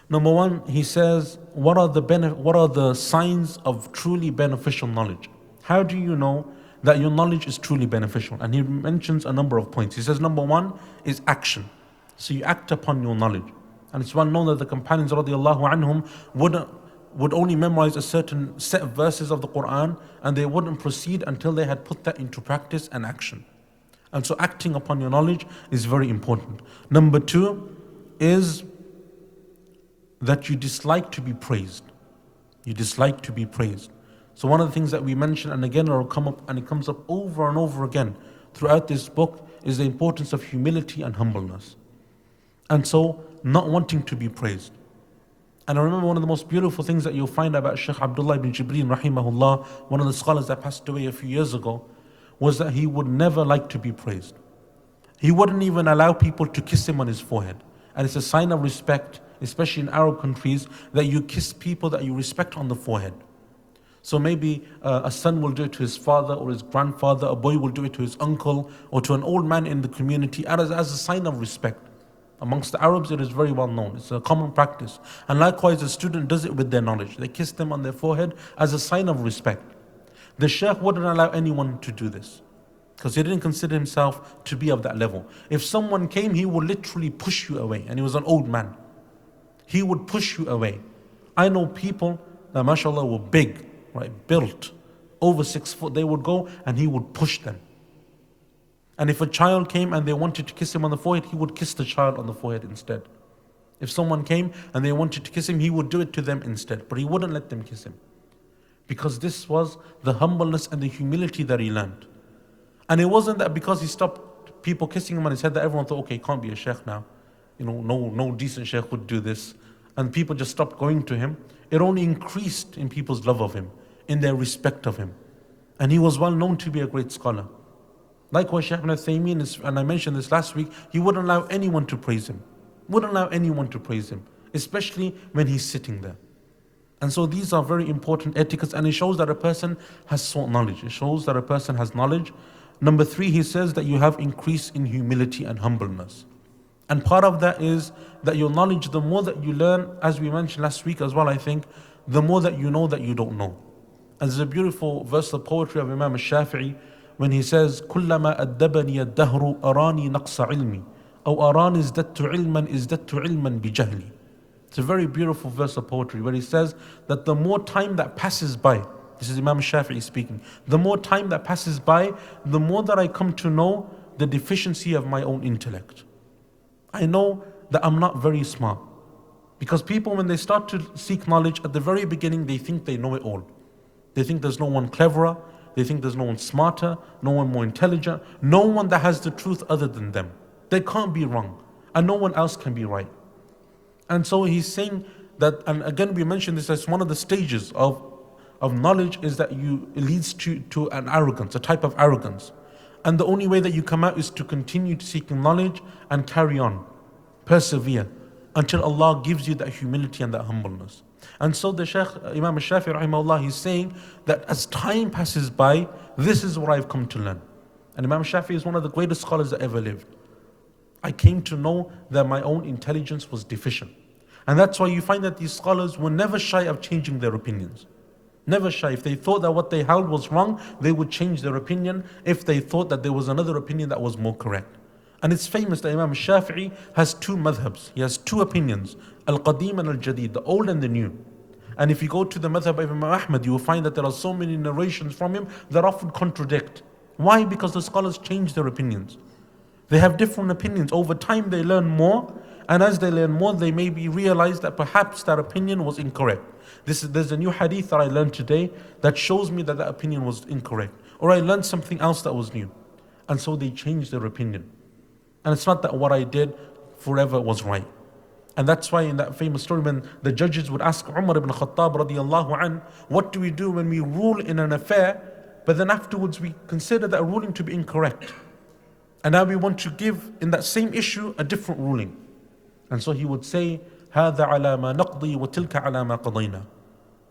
Number one, he says, what are the signs of truly beneficial knowledge? How do you know that your knowledge is truly beneficial. And he mentions a number of points. He says number one is action. So you act upon your knowledge. And it's well known that the companions radiallahu anhum would only memorize a certain set of verses of the Quran, and they wouldn't proceed until they had put that into practice and action. And so acting upon your knowledge is very important. Number two is that you dislike to be praised. You dislike to be praised. So one of the things that we mention, and again it will come up, and it comes up over and over again throughout this book, is the importance of humility and humbleness. And so not wanting to be praised. And I remember one of the most beautiful things that you'll find about Shaykh Abdullah ibn Jibreen rahimahullah, one of the scholars that passed away a few years ago, was that he would never like to be praised. He wouldn't even allow people to kiss him on his forehead. And it's a sign of respect, especially in Arab countries, that you kiss people that you respect on the forehead. So maybe a son will do it to his father or his grandfather, a boy will do it to his uncle or to an old man in the community as a sign of respect. Amongst the Arabs, it is very well known. It's a common practice. And likewise, a student does it with their knowledge. They kiss them on their forehead as a sign of respect. The Shaykh wouldn't allow anyone to do this because he didn't consider himself to be of that level. If someone came, he would literally push you away. And he was an old man. He would push you away. I know people that, mashallah, were big, right, built, over 6 foot. They would go and he would push them. And if a child came and they wanted to kiss him on the forehead, he would kiss the child on the forehead instead. If someone came and they wanted to kiss him, he would do it to them instead. But he wouldn't let them kiss him. Because this was the humbleness and the humility that he learned. And it wasn't that because he stopped people kissing him on his head that everyone thought, okay, he can't be a sheikh now. No decent sheikh would do this. And people just stopped going to him. It only increased in people's love of him, in their respect of him. And he was well known to be a great scholar. Likewise, Shaykh ibn Uthaymeen, and I mentioned this last week, he wouldn't allow anyone to praise him. Wouldn't allow anyone to praise him, especially when he's sitting there. And so these are very important etiquettes, and it shows that a person has sought knowledge. It shows that a person has knowledge. Number three, he says that you have increase in humility and humbleness. And part of that is that your knowledge, the more that you learn, as we mentioned last week as well, I think, the more that you know that you don't know. And there's a beautiful verse of poetry of Imam al-Shafi'i, when he says, كلما أدبني الدهر أراني نقص علمي أو أراني ازددت علما بجهلي. It's a very beautiful verse of poetry where he says that the more time that passes by, this is Imam Shafi'i speaking, the more time that passes by, the more that I come to know the deficiency of my own intellect. I know that I'm not very smart. Because people, when they start to seek knowledge, at the very beginning, they think they know it all. They think there's no one cleverer. They think there's no one smarter, no one more intelligent, no one that has the truth other than them. They can't be wrong, and no one else can be right. And so he's saying that, and again we mentioned this as one of the stages of knowledge, is that it leads to an arrogance, a type of arrogance. And the only way that you come out is to continue to seek knowledge and carry on, persevere, until Allah gives you that humility and that humbleness. And so the Shaykh, Imam al-Shafi'i rahimahullah, he's saying that as time passes by, this is what I've come to learn. And Imam al-Shafi'i is one of the greatest scholars that ever lived. I came to know that my own intelligence was deficient. And that's why you find that these scholars were never shy of changing their opinions. Never shy. If they thought that what they held was wrong, they would change their opinion if they thought that there was another opinion that was more correct. And it's famous that Imam al-Shafi'i has two madhabs. He has two opinions, al-qadim and al-jadid, the old and the new. And if you go to the madhab of Imam Ahmad, you will find that there are so many narrations from him that often contradict. Why? Because the scholars change their opinions. They have different opinions. Over time they learn more, and as they learn more, they maybe realize that perhaps that opinion was incorrect. There's a new hadith that I learned today that shows me that that opinion was incorrect. Or I learned something else that was new. And so they changed their opinion. And it's not that what I did forever was right. And that's why in that famous story, when the judges would ask Umar ibn Khattab radiallahu an, what do we do when we rule in an affair, but then afterwards we consider that ruling to be incorrect. And now we want to give in that same issue a different ruling. And so he would say, هَذَا عَلَى مَا نَقْضِي وَتِلْكَ عَلَى مَا قَضَيْنَا.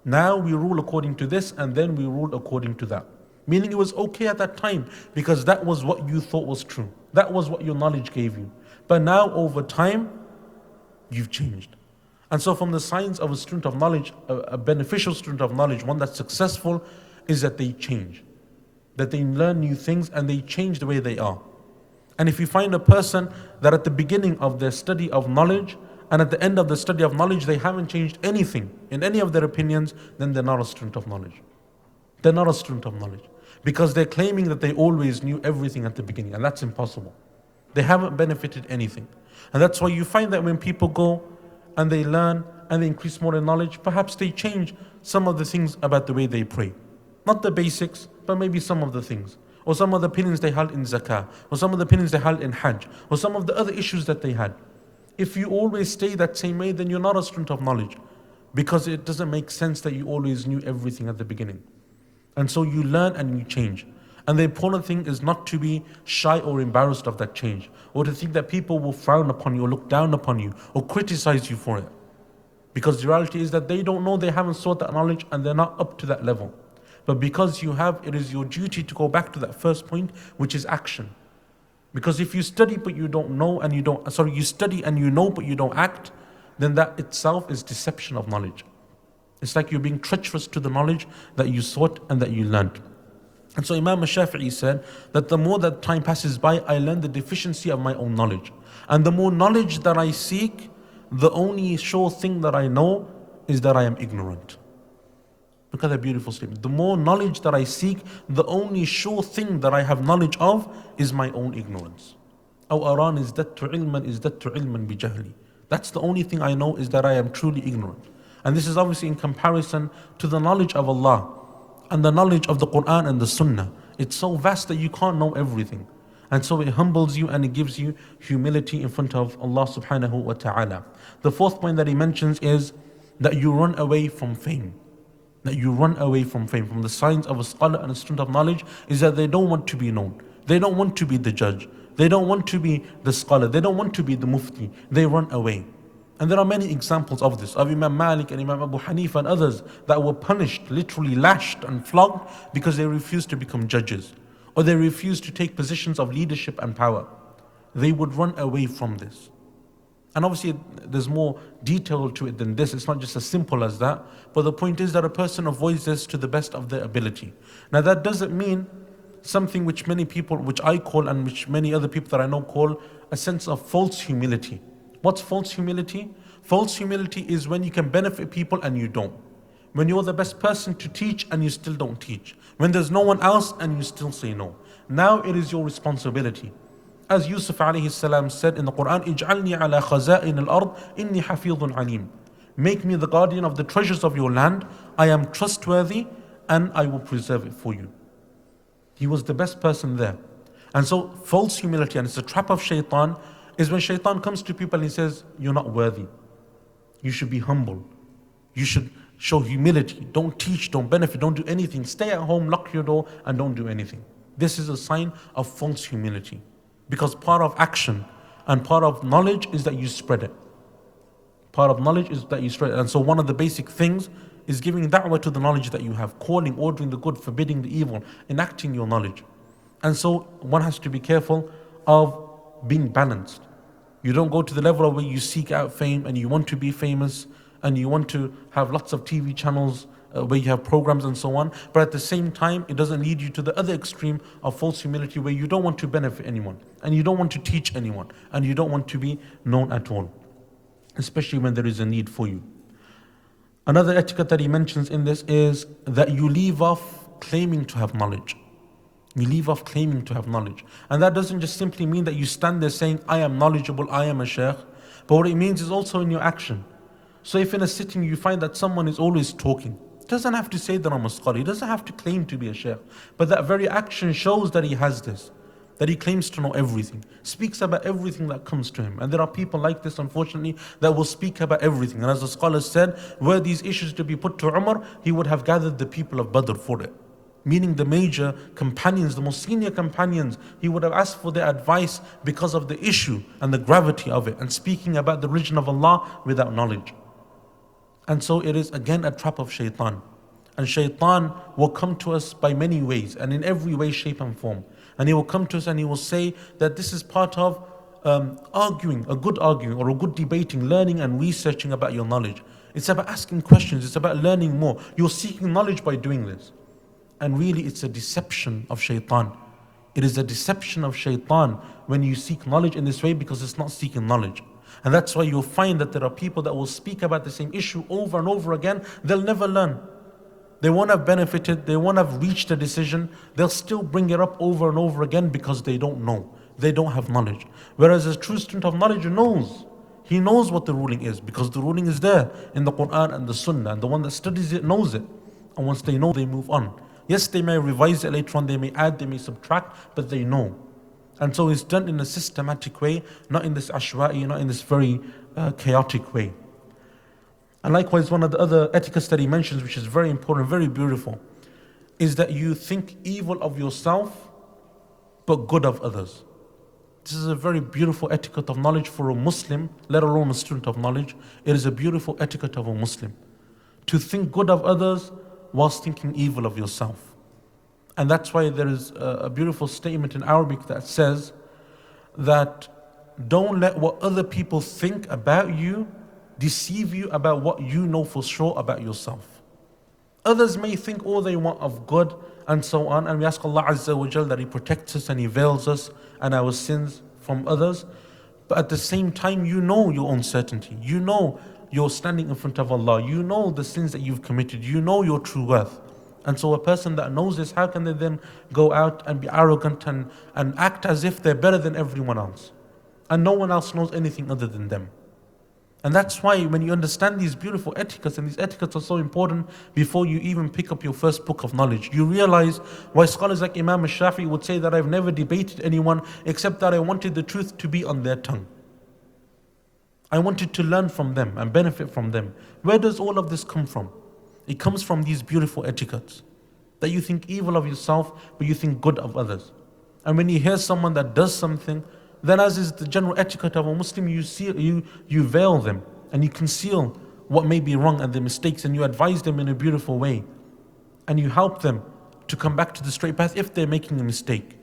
Now we rule according to this, and then we rule according to that. Meaning it was okay at that time, because that was what you thought was true. That was what your knowledge gave you. But now over time, you've changed. And so from the signs of a student of knowledge, a beneficial student of knowledge, one that's successful, is that they change. that they learn new things and they change the way they are. And if you find a person that at the beginning of their study of knowledge and at the end of the study of knowledge they haven't changed anything in any of their opinions, then they're not a student of knowledge. They're not a student of knowledge because they're claiming that they always knew everything at the beginning, and that's impossible. They haven't benefited anything. And that's why you find that when people go and they learn and they increase more in knowledge, perhaps they change some of the things about the way they pray. Not the basics, but maybe some of the things. Or some of the opinions they held in zakah, or some of the opinions they held in hajj, or some of the other issues that they had. If you always stay that same way, then you're not a student of knowledge, because it doesn't make sense that you always knew everything at the beginning. And so you learn and you change. And the important thing is not to be shy or embarrassed of that change, or to think that people will frown upon you or look down upon you or criticize you for it. Because the reality is that they don't know, they haven't sought that knowledge, and they're not up to that level. But because you have, it is your duty to go back to that first point, which is action. Because if you study but you don't know and you study and you know but you don't act, then that itself is deception of knowledge. It's like you're being treacherous to the knowledge that you sought and that you learned. And so Imam al-Shafi'i said that the more that time passes by, I learn the deficiency of my own knowledge. And the more knowledge that I seek, the only sure thing that I know is that I am ignorant. Look at that beautiful statement. The more knowledge that I seek, the only sure thing that I have knowledge of is my own ignorance. أو أراني ازددت علما بجهلي. That's the only thing I know, is that I am truly ignorant. And this is obviously in comparison to the knowledge of Allah and the knowledge of the Quran and the Sunnah. It's so vast that you can't know everything. And so it humbles you and it gives you humility in front of Allah subhanahu wa ta'ala. The fourth point that he mentions is that you run away from fame. That you run away from fame. From the signs of a scholar and a student of knowledge is that they don't want to be known. They don't want to be the judge. They don't want to be the scholar. They don't want to be the mufti. They run away. And there are many examples of this, of Imam Malik and Imam Abu Hanif and others that were punished, literally lashed and flogged because they refused to become judges, or they refused to take positions of leadership and power. They would run away from this. And obviously there's more detail to it than this. It's not just as simple as that. But the point is that a person avoids this to the best of their ability. Now that doesn't mean something which many people, which I call and which many other people that I know call, a sense of false humility. What's false humility? False humility is when you can benefit people and you don't. When you're the best person to teach and you still don't teach. When there's no one else and you still say no. Now it is your responsibility. As Yusuf alayhi salam said in the Quran, اجعلني على خزائن الأرض إني حفيظ عليم. Make me the guardian of the treasures of your land. I am trustworthy and I will preserve it for you. He was the best person there. And so false humility, and it's a trap of shaitan, is when shaitan comes to people and he says, you're not worthy. You should be humble. You should show humility. Don't teach, don't benefit, don't do anything. Stay at home, lock your door and don't do anything. This is a sign of false humility. Because part of action and part of knowledge is that you spread it. Part of knowledge is that you spread it. And so one of the basic things is giving da'wah to the knowledge that you have. Calling, ordering the good, forbidding the evil, enacting your knowledge. And so one has to be careful of being balanced. You don't go to the level of where you seek out fame and you want to be famous and you want to have lots of TV channels where you have programs and so on. But at the same time, it doesn't lead you to the other extreme of false humility where you don't want to benefit anyone and you don't want to teach anyone and you don't want to be known at all, especially when there is a need for you. Another etiquette that he mentions in this is that you leave off claiming to have knowledge. You leave off claiming to have knowledge. And that doesn't just simply mean that you stand there saying, I am knowledgeable, I am a shaykh. But what it means is also in your action. So if in a sitting you find that someone is always talking, doesn't have to say that I'm a scholar, he doesn't have to claim to be a shaykh. But that very action shows that he has this, that he claims to know everything, speaks about everything that comes to him. And there are people like this, unfortunately, that will speak about everything. And as the scholars said, were these issues to be put to Umar, he would have gathered the people of Badr for it. Meaning the major companions, the most senior companions, he would have asked for their advice because of the issue and the gravity of it, and speaking about the religion of Allah without knowledge. And so it is again a trap of shaitan. And shaitan will come to us by many ways and in every way, shape and form. And he will come to us and he will say that this is part of arguing, a good arguing or a good debating, learning and researching about your knowledge. It's about asking questions, it's about learning more. You're seeking knowledge by doing this. And really it's a deception of shaitan. It is a deception of shaitan when you seek knowledge in this way, because it's not seeking knowledge. And that's why you'll find that there are people that will speak about the same issue over and over again. They'll never learn. They won't have benefited. They won't have reached a decision. They'll still bring it up over and over again because they don't know. They don't have knowledge. Whereas a true student of knowledge knows. He knows what the ruling is because the ruling is there in the Quran and the Sunnah. And the one that studies it knows it. And once they know, they move on. Yes, they may revise it later on. They may add, they may subtract, but they know. And so it's done in a systematic way, not in this ashwa'i, not in this very chaotic way. And likewise, one of the other etiquettes that he mentions, which is very important, very beautiful, is that you think evil of yourself, but good of others. This is a very beautiful etiquette of knowledge for a Muslim, let alone a student of knowledge. It is a beautiful etiquette of a Muslim. To think good of others whilst thinking evil of yourself. And that's why there is a beautiful statement in Arabic that says that don't let what other people think about you deceive you about what you know for sure about yourself. Others may think all they want of good and so on, and we ask Allah Azza wa Jal that He protects us and He veils us and our sins from others. But at the same time, you know your own certainty. You know you're standing in front of Allah. You know the sins that you've committed. You know your true worth. And so a person that knows this, how can they then go out and be arrogant and act as if they're better than everyone else? And no one else knows anything other than them. And that's why when you understand these beautiful etiquettes, and these etiquettes are so important before you even pick up your first book of knowledge, you realize why scholars like Imam al-Shafi'i would say that I've never debated anyone except that I wanted the truth to be on their tongue. I wanted to learn from them and benefit from them. Where does all of this come from? It comes from these beautiful etiquettes. That you think evil of yourself, but you think good of others. And when you hear someone that does something, then as is the general etiquette of a Muslim, you veil them and you conceal what may be wrong and the mistakes, and you advise them in a beautiful way. And you help them to come back to the straight path if they're making a mistake.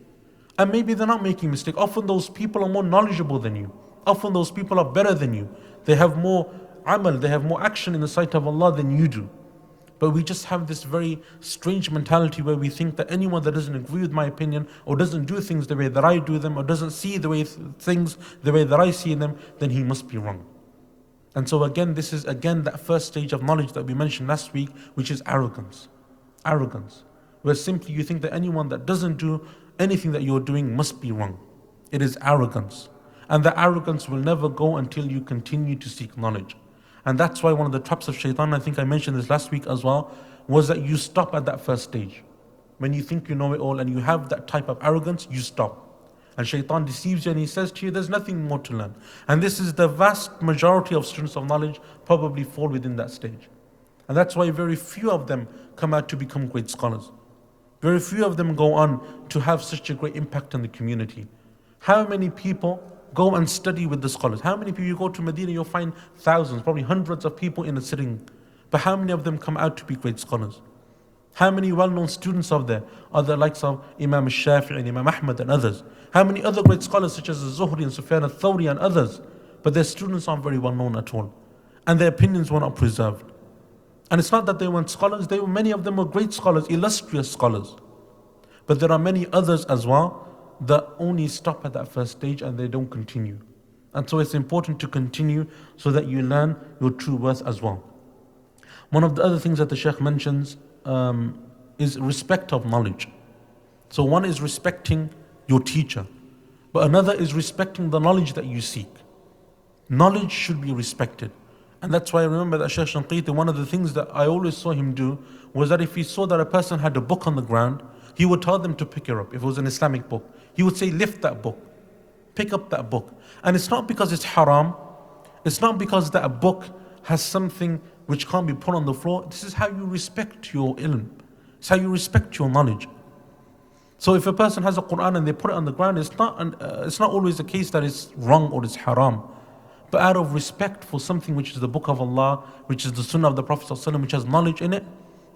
And maybe they're not making a mistake. Often those people are more knowledgeable than you. Often those people are better than you. They have more amal, they have more action in the sight of Allah than you do. But we just have this very strange mentality where we think that anyone that doesn't agree with my opinion, or doesn't do things the way that I do them, or doesn't see the way things the way that I see them, then he must be wrong. And so again, this is again that first stage of knowledge that we mentioned last week, which is arrogance. Arrogance. Where simply you think that anyone that doesn't do anything that you're doing must be wrong. It is arrogance. And the arrogance will never go until you continue to seek knowledge. And that's why one of the traps of shaitan, I think I mentioned this last week as well, was that you stop at that first stage. When you think you know it all and you have that type of arrogance, you stop. And shaitan deceives you and he says to you, there's nothing more to learn. And this is the vast majority of students of knowledge probably fall within that stage. And that's why very few of them come out to become great scholars. Very few of them go on to have such a great impact on the community. How many people go and study with the scholars? How many people, you go to Medina, you'll find thousands, probably hundreds of people in a sitting. But how many of them come out to be great scholars? How many well-known students of there are the likes of Imam al-Shafi'i and Imam Ahmad and others? How many other great scholars such as Zuhri and Sufyan al-Thawri and others? But their students aren't very well known at all. And their opinions were not preserved. And it's not that they weren't scholars, many of them were great scholars, illustrious scholars. But there are many others as well that only stop at that first stage and they don't continue. And so it's important to continue so that you learn your true worth as well. One of the other things that the Shaykh mentions is respect of knowledge. So one is respecting your teacher, but another is respecting the knowledge that you seek. Knowledge should be respected. And that's why I remember that Shaykh Shanqiti, one of the things that I always saw him do was that if he saw that a person had a book on the ground, he would tell them to pick it up. If it was an Islamic book, he would say, lift that book, pick up that book. And it's not because it's haram, it's not because that book has something which can't be put on the floor. This is how you respect your ilm. It's how you respect your knowledge. So if a person has a Quran and they put it on the ground, it's not always the case that it's wrong or it's haram. But out of respect for something which is the book of Allah, which is the sunnah of the Prophet ﷺ, which has knowledge in it,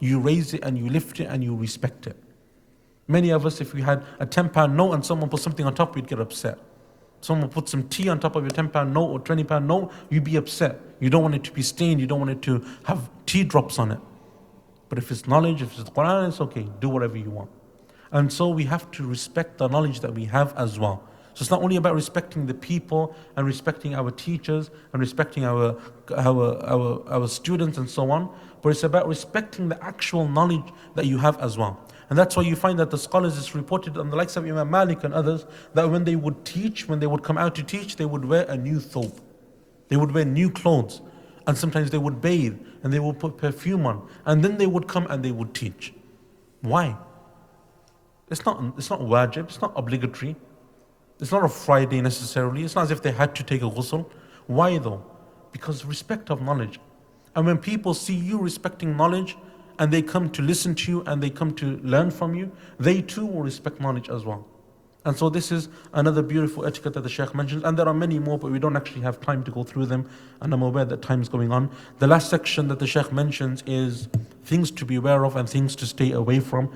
you raise it and you lift it and you respect it. Many of us, if we had a £10 note and someone put something on top, we'd get upset. Someone put some tea on top of your £10 note or £20 note, you'd be upset. You don't want it to be stained, you don't want it to have tea drops on it. But if it's knowledge, if it's the Quran, it's okay, do whatever you want. And so we have to respect the knowledge that we have as well. So it's not only about respecting the people and respecting our teachers and respecting our students and so on, but it's about respecting the actual knowledge that you have as well. And that's why you find that the scholars is reported on the likes of Imam Malik and others, that when they would teach, when they would come out to teach, they would wear a new thobe. They would wear new clothes. And sometimes they would bathe and they would put perfume on. And then they would come and they would teach. Why? It's not wajib, it's not obligatory. It's not a Friday necessarily. It's not as if they had to take a ghusl. Why though? Because respect of knowledge. And when people see you respecting knowledge and they come to listen to you and they come to learn from you, they too will respect knowledge as well. And so this is another beautiful etiquette that the Shaykh mentions. And there are many more, but we don't actually have time to go through them. And I'm aware that time is going on. The last section that the Shaykh mentions is things to be aware of and things to stay away from.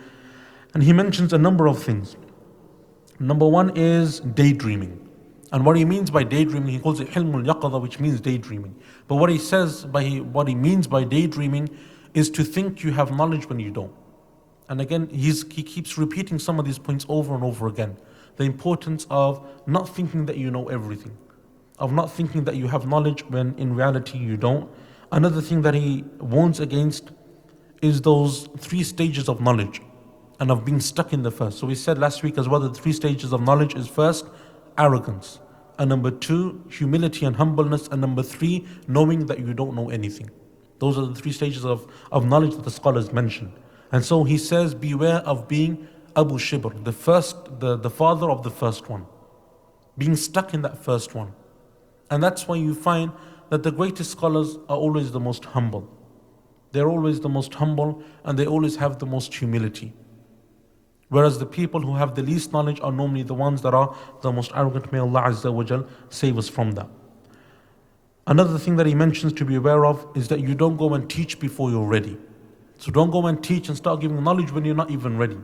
And he mentions a number of things. Number one is daydreaming. And what he means by daydreaming, he calls it hilmul yaqadha, which means daydreaming. But what he means by daydreaming is to think you have knowledge when you don't. And again, he keeps repeating some of these points over and over again. The importance of not thinking that you know everything, of not thinking that you have knowledge when in reality you don't. Another thing that he warns against is those 3 stages of knowledge and of being stuck in the first. So we said last week as well that the 3 stages of knowledge is first, arrogance. And number 2, humility and humbleness. And number 3, knowing that you don't know anything. Those are the 3 stages of knowledge that the scholars mention. And so he says, beware of being Abu Shibr, the father of the first one. Being stuck in that first one. And that's why you find that the greatest scholars are always the most humble. They're always the most humble and they always have the most humility. Whereas the people who have the least knowledge are normally the ones that are the most arrogant. May Allah Azza wa Jal save us from that. Another thing that he mentions to be aware of is that you don't go and teach before you're ready. So don't go and teach and start giving knowledge when you're not even ready.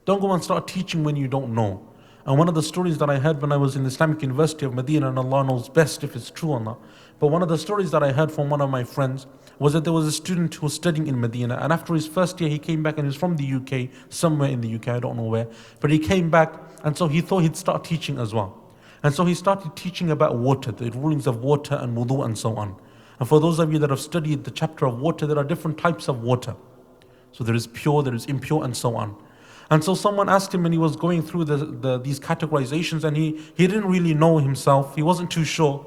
Don't go and start teaching when you don't know. And one of the stories that I heard when I was in the Islamic University of Medina, and Allah knows best if it's true or not, but one of the stories that I heard from one of my friends was that there was a student who was studying in Medina, and after his first year he came back, and he was from the UK, somewhere in the UK, I don't know where, but he came back, and so he thought he'd start teaching as well. And so he started teaching about water, the rulings of water and wudu and so on. And for those of you that have studied the chapter of water, there are different types of water. So there is pure, there is impure and so on. And so someone asked him when he was going through these categorizations, and he didn't really know himself, he wasn't too sure,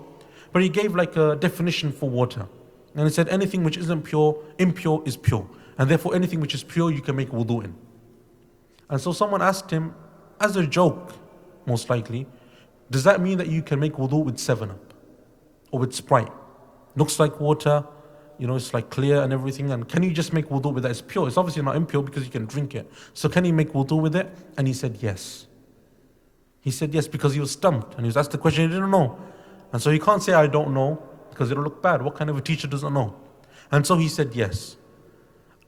but he gave like a definition for water. And he said anything which isn't pure, impure is pure. And therefore anything which is pure you can make wudu in. And so someone asked him, as a joke, most likely, does that mean that you can make wudu with 7-Up or with Sprite? Looks like water, it's like clear and everything, and can you just make wudu with that? It's pure. It's obviously not impure because you can drink it. So can you make wudu with it? And he said yes. He said yes because he was stumped and he was asked the question, he didn't know. And so he can't say I don't know because it'll look bad. What kind of a teacher doesn't know? And so he said yes.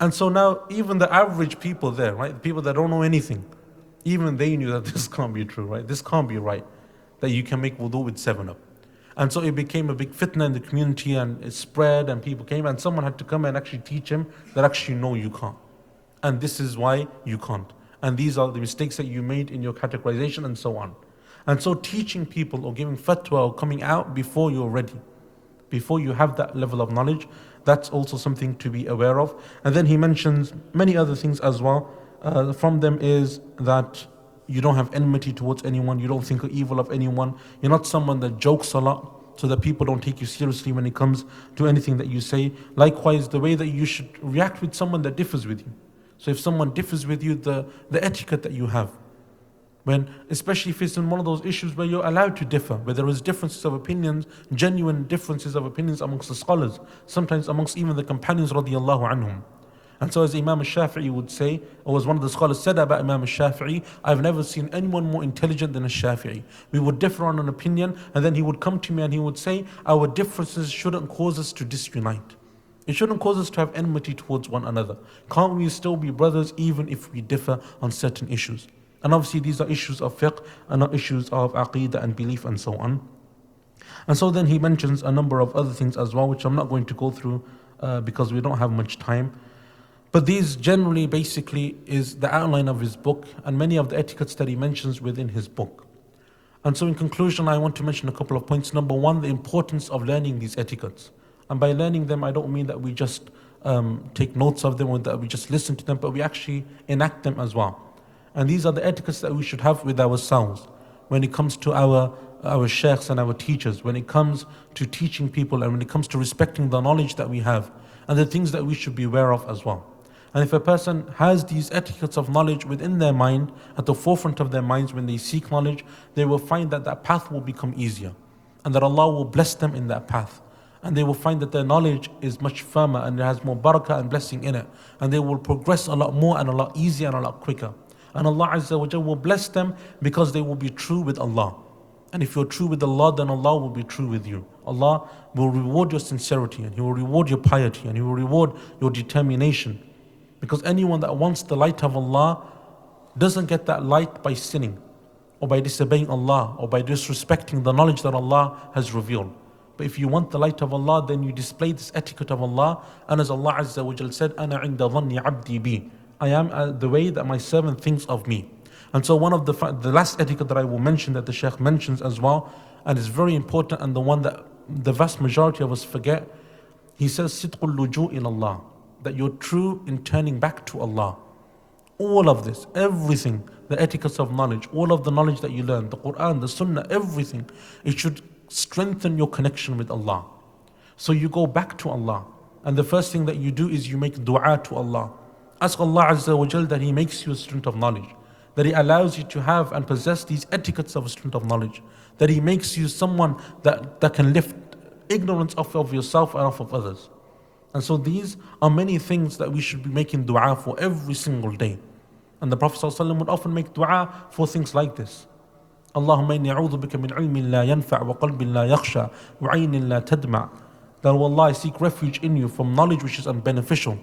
And so now even the average people there, right, the people that don't know anything, even they knew that this can't be true, right? This can't be right, that you can make wudu with 7-Up. And so it became a big fitna in the community, and it spread, and people came, and someone had to come and actually teach him that actually no, you can't. And this is why you can't. And these are the mistakes that you made in your categorization and so on. And so teaching people or giving fatwa or coming out before you're ready, before you have that level of knowledge, that's also something to be aware of. And then he mentions many other things as well. From them is that you don't have enmity towards anyone, you don't think evil of anyone, you're not someone that jokes a lot so that people don't take you seriously when it comes to anything that you say. Likewise, the way that you should react with someone that differs with you. So if someone differs with you, the etiquette that you have, especially if it's in one of those issues where you're allowed to differ, where there is differences of opinions, genuine differences of opinions amongst the scholars, sometimes amongst even the companions radiallahu anhum. And so as Imam al-Shafi'i would say, or as one of the scholars said about Imam al-Shafi'i, I've never seen anyone more intelligent than al-Shafi'i. We would differ on an opinion, and then he would come to me and he would say, our differences shouldn't cause us to disunite. It shouldn't cause us to have enmity towards one another. Can't we still be brothers even if we differ on certain issues? And obviously these are issues of fiqh and not issues of aqeedah and belief and so on. And so then he mentions a number of other things as well, which I'm not going to go through because we don't have much time. But these generally basically is the outline of his book and many of the etiquettes that he mentions within his book. And so in conclusion, I want to mention a couple of points. Number one, the importance of learning these etiquettes. And by learning them, I don't mean that we just take notes of them or that we just listen to them, but we actually enact them as well. And these are the etiquettes that we should have with ourselves when it comes to our sheikhs and our teachers, when it comes to teaching people and when it comes to respecting the knowledge that we have and the things that we should be aware of as well. And if a person has these etiquettes of knowledge within their mind, at the forefront of their minds when they seek knowledge, they will find that that path will become easier and that Allah will bless them in that path. And they will find that their knowledge is much firmer and it has more barakah and blessing in it. And they will progress a lot more and a lot easier and a lot quicker. And Allah Azza wa Jalla will bless them because they will be true with Allah. And if you're true with Allah, then Allah will be true with you. Allah will reward your sincerity and He will reward your piety and He will reward your determination. Because anyone that wants the light of Allah doesn't get that light by sinning or by disobeying Allah or by disrespecting the knowledge that Allah has revealed. But if you want the light of Allah, then you display this etiquette of Allah. And as Allah Azza wa Jal said, أَنَا عِنْدَ ظَنِّ عَبْدِي بِي, I am the way that my servant thinks of me. And so one of the last etiquette that I will mention, that the Shaykh mentions as well, and is very important and the one that the vast majority of us forget, he says, صِدْقُ اللُّجُوءِ إِلَى اللَّهِ, that you're true in turning back to Allah. All of this, everything, the etiquettes of knowledge, all of the knowledge that you learn, the Quran, the Sunnah, everything, it should strengthen your connection with Allah. So you go back to Allah. And the first thing that you do is you make dua to Allah. Ask Allah Azza wa Jal that He makes you a student of knowledge, that He allows you to have and possess these etiquettes of a student of knowledge, that He makes you someone that can lift ignorance off of yourself and off of others. And so these are many things that we should be making dua for every single day. And the Prophet ﷺ would often make dua for things like this. Allahumma inni a'udhu bika min ilmin la yanfa' wa qalbin la yakhsha wa 'aynin la tadma'. That, oh Allah, I seek refuge in you from knowledge which is unbeneficial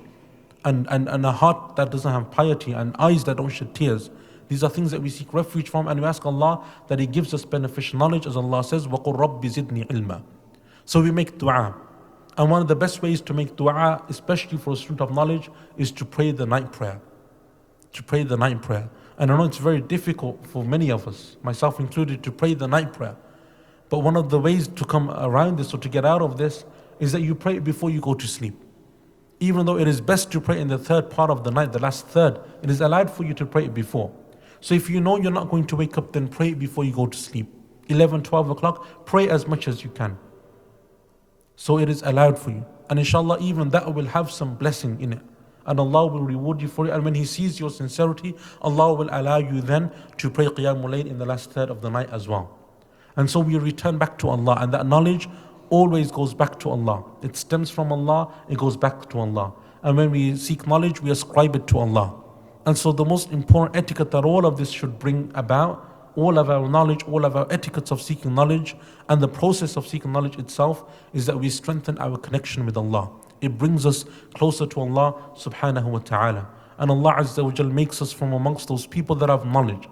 and a heart that doesn't have piety and eyes that don't shed tears. These are things that we seek refuge from, and we ask Allah that He gives us beneficial knowledge, as Allah says, وَقُلْ رَبِّ زِدْنِي عِلْمًا. So we make dua. And one of the best ways to make dua, especially for a student of knowledge, is to pray the night prayer. To pray the night prayer. And I know it's very difficult for many of us, myself included, to pray the night prayer. But one of the ways to come around this or to get out of this is that you pray it before you go to sleep. Even though it is best to pray in the third part of the night, the last third, it is allowed for you to pray it before. So if you know you're not going to wake up, then pray it before you go to sleep. 11, 12 o'clock, pray as much as you can. So it is allowed for you. And inshallah, even that will have some blessing in it. And Allah will reward you for it. And when He sees your sincerity, Allah will allow you then to pray Qiyamul Layl in the last third of the night as well. And so we return back to Allah. And that knowledge always goes back to Allah. It stems from Allah, it goes back to Allah. And when we seek knowledge, we ascribe it to Allah. And so the most important etiquette that all of this should bring about, all of our knowledge, all of our etiquettes of seeking knowledge, and the process of seeking knowledge itself, is that we strengthen our connection with Allah. It brings us closer to Allah subhanahu wa ta'ala. And Allah Azza wa Jal makes us from amongst those people that have knowledge.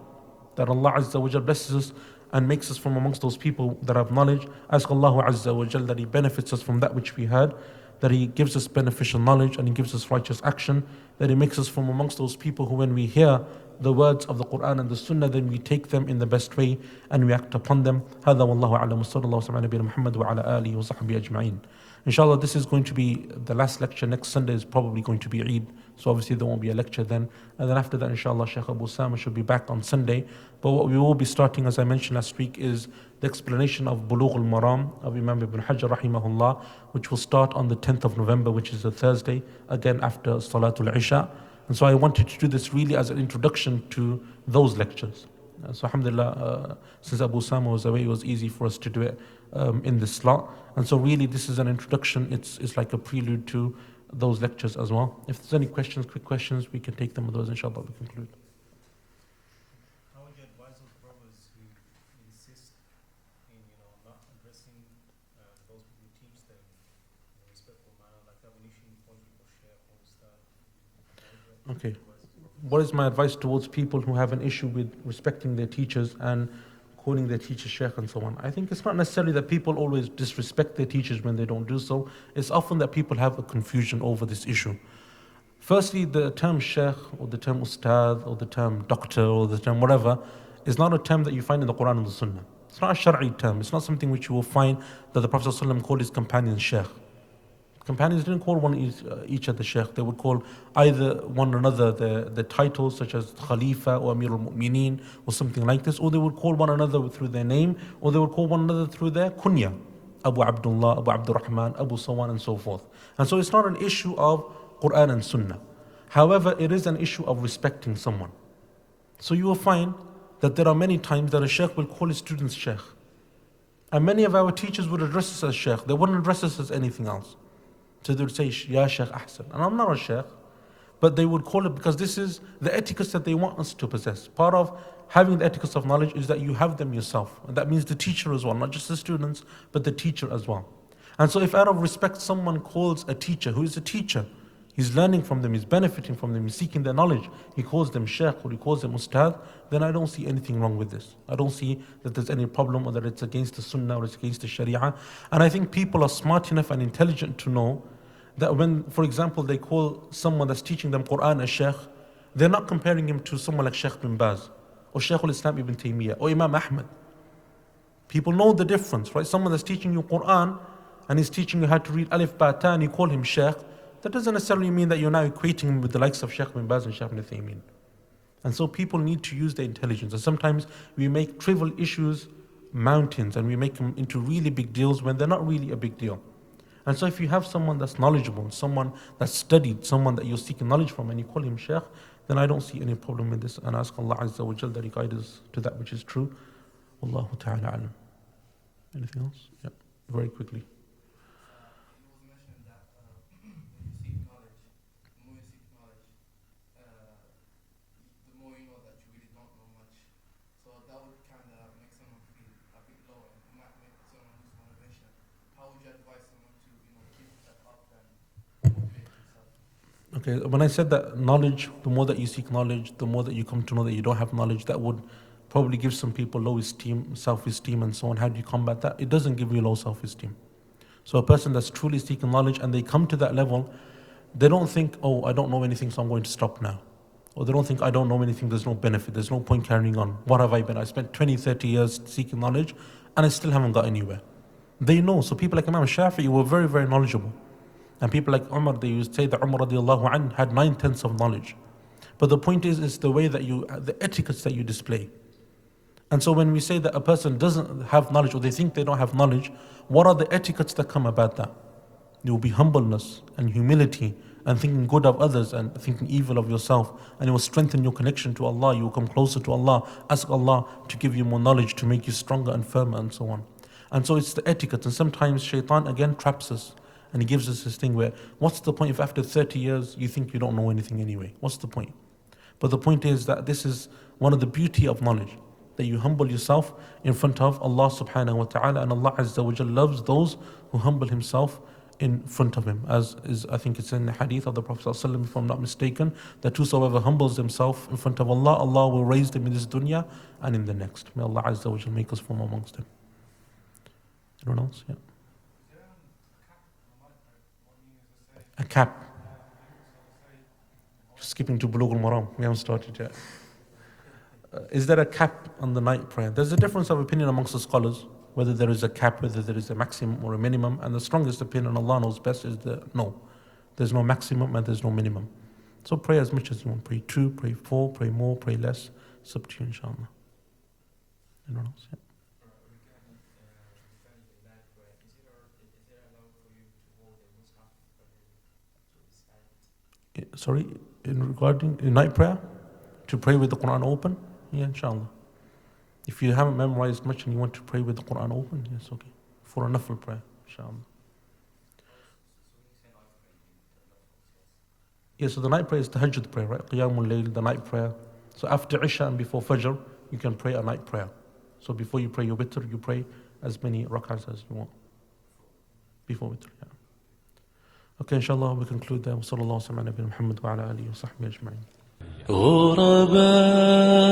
That Allah Azza wa Jal blesses us and makes us from amongst those people that have knowledge. Ask Allah Azza wa Jal that He benefits us from that which we heard, that He gives us beneficial knowledge and He gives us righteous action, that He makes us from amongst those people who, when we hear the words of the Quran and the Sunnah, then we take them in the best way and we act upon them. هذا والله أعلم وصلى الله وسلم على نبينا محمد وعلى آله وصحبه أجمعين. Inshallah, this is going to be the last lecture. Next Sunday is probably going to be Eid, so obviously there won't be a lecture then. And then after that, inshallah, Shaykh Abu Sama should be back on Sunday. But what we will be starting, as I mentioned last week, is the explanation of Bulugh al-Maram of Imam Ibn Hajar rahimahullah, which will start on the 10th of November, which is a Thursday, again after Salatul Isha. And so I wanted to do this really as an introduction to those lectures. So alhamdulillah, since Abu Sama was away, it was easy for us to do it in this slot. And so really this is an introduction, it's like a prelude to those lectures as well. If there's any questions, quick questions, we can take them, otherwise inshallah we conclude. How would you advise those brothers who insist in not addressing those people who teach them in a respectful manner, like have an issue in point people share or stuff? Okay. What is my advice towards people who have an issue with respecting their teachers and calling their teachers sheikh and so on? I think it's not necessarily that people always disrespect their teachers when they don't do so. It's often that people have a confusion over this issue. Firstly, the term sheikh or the term ustad or the term doctor or the term whatever is not a term that you find in the Quran and the Sunnah. It's not a shari'i term. It's not something which you will find that the Prophet ﷺ called his companions sheikh. Companions didn't call each other sheikh. They would call either one another the titles such as Khalifa or Amir al-Mu'mineen or something like this, or they would call one another through their name, or they would call one another through their kunya. Abu Abdullah, Abu Abdurrahman, Abu Sawan, and so forth. And so it's not an issue of Quran and Sunnah. However, it is an issue of respecting someone. So you will find that there are many times that a sheikh will call his students sheikh. And many of our teachers would address us as sheikh. They wouldn't address us as anything else. So they would say, Ya Shaykh Ahsan. And I'm not a sheikh, but they would call it because this is the etiquettes that they want us to possess. Part of having the etiquettes of knowledge is that you have them yourself. And that means the teacher as well, not just the students, but the teacher as well. And so if out of respect someone calls a teacher who is a teacher, he's learning from them, he's benefiting from them, he's seeking their knowledge, he calls them sheikh or he calls them ustad, then I don't see anything wrong with this. I don't see that there's any problem or that it's against the sunnah or it's against the sharia. And I think people are smart enough and intelligent to know that when, for example, they call someone that's teaching them Quran a sheikh, they're not comparing him to someone like Sheikh bin Baz or Shaykh al-Islam ibn Taymiyyah or Imam Ahmad. People know the difference, right? Someone that's teaching you Quran and he's teaching you how to read Ep.2 and you call him sheikh, that doesn't necessarily mean that you're now equating him with the likes of Shaykh bin Baz and Shaykh ibn Taymiyyah. And so people need to use their intelligence. And sometimes we make trivial issues mountains and we make them into really big deals when they're not really a big deal. And so if you have someone that's knowledgeable, someone that's studied, someone that you're seeking knowledge from and you call him sheikh, then I don't see any problem with this. And I ask Allah Azza wa Jal that He guide us to that which is true. Wallahu ta'ala alam. Anything else? Yeah, very quickly. Okay, when I said that knowledge, the more that you seek knowledge, the more that you come to know that you don't have knowledge, that would probably give some people low esteem, self-esteem and so on. How do you combat that? It doesn't give you low self-esteem. So a person that's truly seeking knowledge and they come to that level, they don't think, oh, I don't know anything, so I'm going to stop now. Or they don't think, I don't know anything, there's no benefit, there's no point carrying on. What have I been? I spent 20, 30 years seeking knowledge and I still haven't got anywhere. They know. So people like Imam Shafi'i were very, very knowledgeable. And people like Umar, they used to say that Umar radiallahu anh had 9/10 of knowledge. But the point is the way that the etiquettes that you display. And so when we say that a person doesn't have knowledge or they think they don't have knowledge, what are the etiquettes that come about that? There will be humbleness and humility and thinking good of others and thinking evil of yourself. And it will strengthen your connection to Allah. You will come closer to Allah. Ask Allah to give you more knowledge, to make you stronger and firmer and so on. And so it's the etiquette. And sometimes shaitan again traps us. And he gives us this thing where, what's the point if after 30 years you think you don't know anything anyway? What's the point? But the point is that this is one of the beauty of knowledge, that you humble yourself in front of Allah subhanahu wa ta'ala, and Allah Azza wa Jalla loves those who humble himself in front of him. As is, I think it's in the hadith of the Prophet ﷺ, if I'm not mistaken, that whosoever humbles himself in front of Allah, Allah will raise them in this dunya and in the next. May Allah Azza wa Jalla make us from amongst them. Anyone else? Yeah. A cap. Skipping to Bulugh al-Maram. We haven't started yet. Is there a cap on the night prayer? There's a difference of opinion amongst the scholars, whether there is a cap, whether there is a maximum or a minimum. And the strongest opinion, Allah knows best, is no. There's no maximum and there's no minimum. So pray as much as you want. Pray 2, pray 4, pray more, pray less. It's up to you, inshallah. Anyone else? Yeah. Sorry, in night prayer, to pray with the Quran open? Yeah, inshallah. If you haven't memorized much and you want to pray with the Quran open, yes, okay. For a nafil prayer, inshallah. Yeah, so the night prayer is tahajjud prayer, right? Qiyamul Layl, the night prayer. So after Isha and before Fajr, you can pray a night prayer. So before you pray your witr, you pray as many rak'ahs as you want. Before witr, yeah. Okay, inshallah, we conclude there. Wa sallallahu ala nabiyyina Muhammad wa ala alihi wa sahbihi ajma'in. غرباء